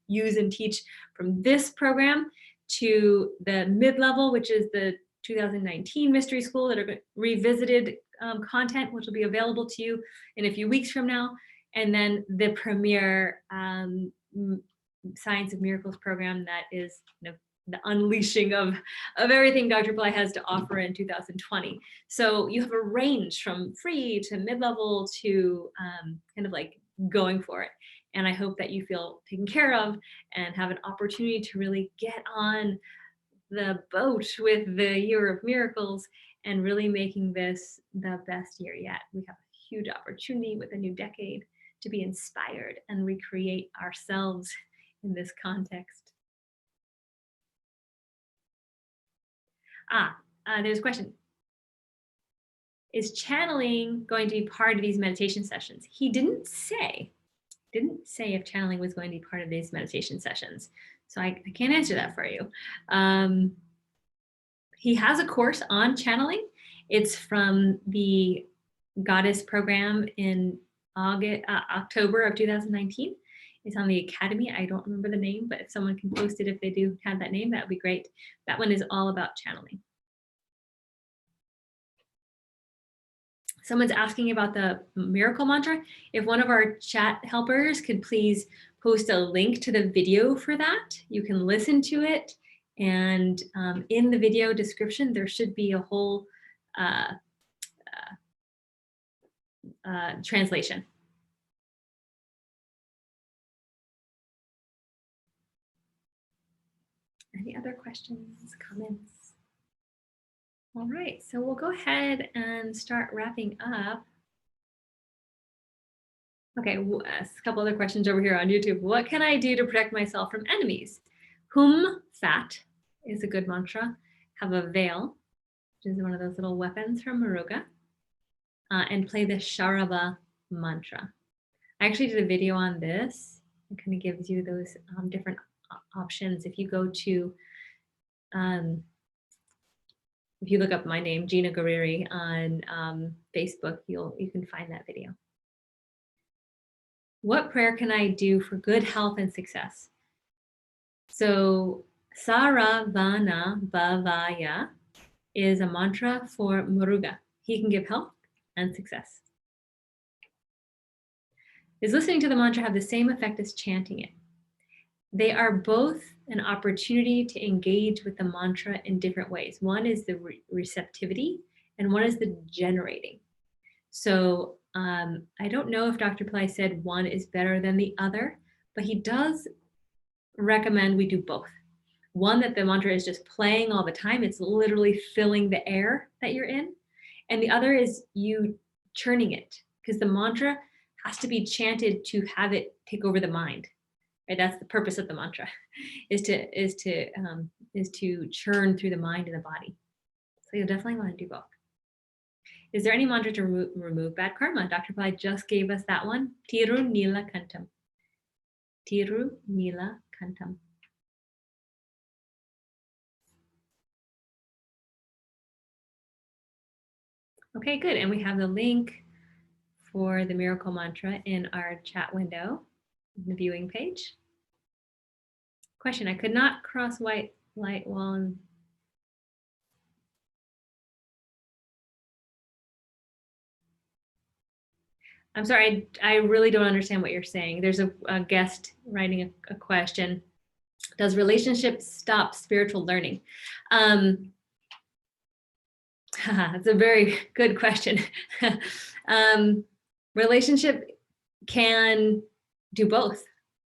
use and teach from this program to the mid-level, which is the 2019 Mystery School that are revisited content, which will be available to you in a few weeks from now. And then the premier Science of Miracles program that is the unleashing of everything Dr. Pillai has to offer in 2020. So you have a range from free to mid-level to kind of like going for it. And I hope that you feel taken care of and have an opportunity to really get on the boat with the year of miracles and really making this the best year yet. We have a huge opportunity with a new decade to be inspired and recreate ourselves in this context. There's a question. Is channeling going to be part of these meditation sessions? He didn't say if channeling was going to be part of these meditation sessions. So I can't answer that for you. He has a course on channeling. It's from the Goddess program in October of 2019. It's on the Academy. I don't remember the name, but if someone can post it, if they do have that name, that would be great. That one is all about channeling. Someone's asking about the miracle mantra. If one of our chat helpers could please post a link to the video for that, you can listen to it. And in the video description, there should be a whole translation. Any other questions, comments? All right, so we'll go ahead and start wrapping up. Okay, a couple other questions over here on YouTube. What can I do to protect myself from enemies? Fat is a good mantra. Have a veil, which is one of those little weapons from Muruga, and play the Sharaba mantra. I actually did a video on this. It kind of gives you those different options. If you go to, if you look up my name, Gina Guerrieri, on Facebook, you can find that video. What prayer can I do for good health and success? So Saravana Bhavaya is a mantra for Muruga. He can give health and success. Is listening to the mantra have the same effect as chanting it? They are both an opportunity to engage with the mantra in different ways. One is the receptivity and one is the generating. So I don't know if Dr. Pillai said one is better than the other, but he does recommend we do both. One, that the mantra is just playing all the time. It's literally filling the air that you're in. And the other is you churning it, because the mantra has to be chanted to have it take over the mind. Right? That's the purpose of the mantra, is to churn through the mind and the body. So you'll definitely want to do both. Is there any mantra to remove bad karma? Dr. Pillai just gave us that one. Tiru Nila Kantam. Tiru Nila Kantam. Okay, good. And we have the link for the miracle mantra in our chat window, the viewing page. Question, I could not cross white light while I'm sorry, I really don't understand what you're saying. There's a guest writing a question. Does relationship stop spiritual learning? That's a very good question. Relationship can do both,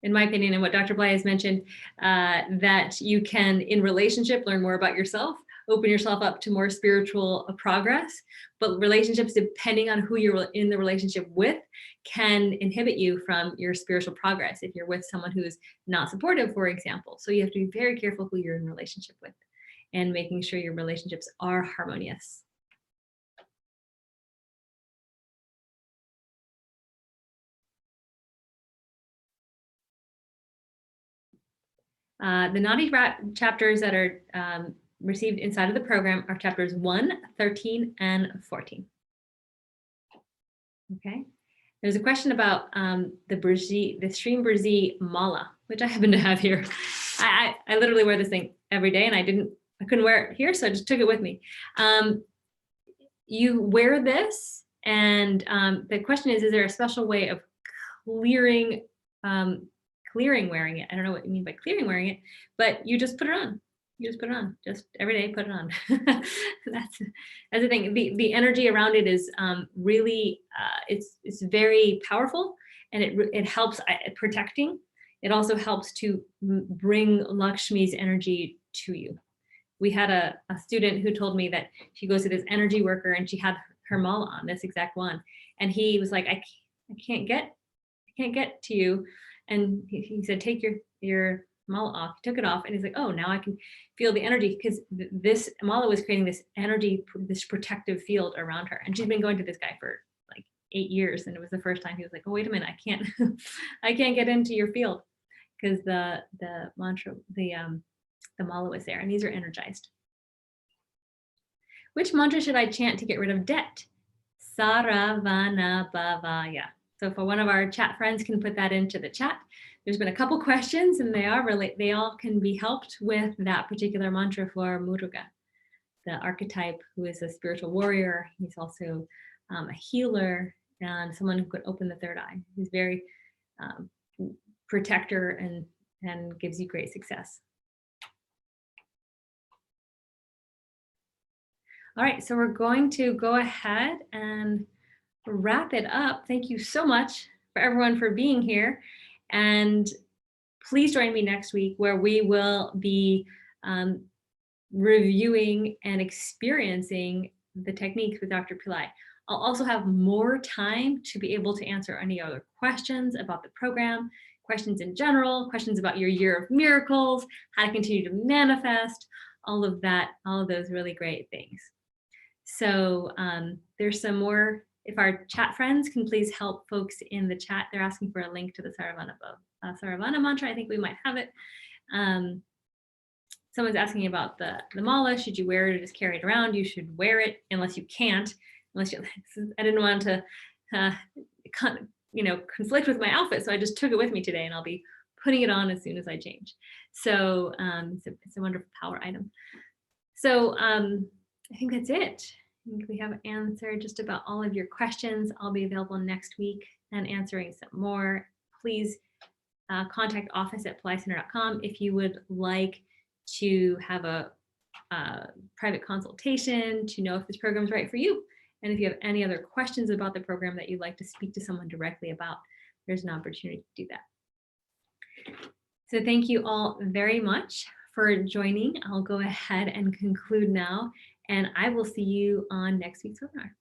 in my opinion, and what Dr. Pillai has mentioned, that you can, in relationship, learn more about yourself, open yourself up to more spiritual progress, but relationships, depending on who you're in the relationship with, can inhibit you from your spiritual progress if you're with someone who's not supportive, for example. So you have to be very careful who you're in relationship with and making sure your relationships are harmonious. The Nadi chapters that are received inside of the program are chapters 1, 13, and 14. Okay. There's a question about the Brzee, the Shreem Brzee mala, which I happen to have here. I literally wear this thing every day, and I couldn't wear it here, so I just took it with me. You wear this, and the question is there a special way of clearing wearing it? I don't know what you mean by clearing wearing it, but you just put it on. You just put it on, just every day, put it on. That's the thing. The energy around it is really, it's very powerful, and it helps protecting. It also helps to bring Lakshmi's energy to you. We had a student who told me that she goes to this energy worker and she had her mala on, this exact one. And he was like, I can't get to you. And he said, take your mala off. He took it off, and he's like, oh, now I can feel the energy, because this mala was creating this energy, this protective field around her. And she's been going to this guy for like 8 years, and it was the first time he was like, oh, wait a minute, I can't get into your field, because the mantra, the mala was there, and these are energized. Which mantra should I chant to get rid of debt? Saravana Bhavaya. So if one of our chat friends can put that into the chat. There's been a couple questions, and they all can be helped with that particular mantra for Muruga, the archetype, who is a spiritual warrior. He's also a healer and someone who could open the third eye. He's very protector and gives you great success. All right, so we're going to go ahead and wrap it up. Thank you so much for everyone for being here. And please join me next week, where we will be reviewing and experiencing the techniques with Dr. Pillai. I'll also have more time to be able to answer any other questions about the program, questions in general, questions about your year of miracles, how to continue to manifest, all of that, all of those really great things. So there's some more. If our chat friends can please help folks in the chat, they're asking for a link to the Saravana mantra. I think we might have it. Someone's asking about the mala. Should you wear it or just carry it around? You should wear it unless you can't. I didn't want to, conflict with my outfit, so I just took it with me today, and I'll be putting it on as soon as I change. So it's a wonderful power item. So I think that's it. I think we have answered just about all of your questions. I'll be available next week and answering some more. Please contact office@PillaiCenter.com if you would like to have a private consultation to know if this program is right for you. And if you have any other questions about the program that you'd like to speak to someone directly about, there's an opportunity to do that. So thank you all very much for joining. I'll go ahead and conclude now, and I will see you on next week's webinar.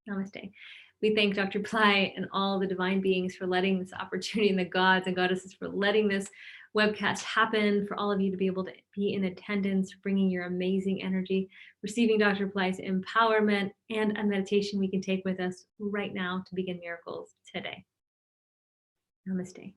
Namaste. We thank Dr. Pillai and all the divine beings for letting this opportunity, and the gods and goddesses for letting this webcast happen, for all of you to be able to be in attendance, bringing your amazing energy, receiving Dr. Pillai's empowerment, and a meditation we can take with us right now to begin miracles today. Namaste.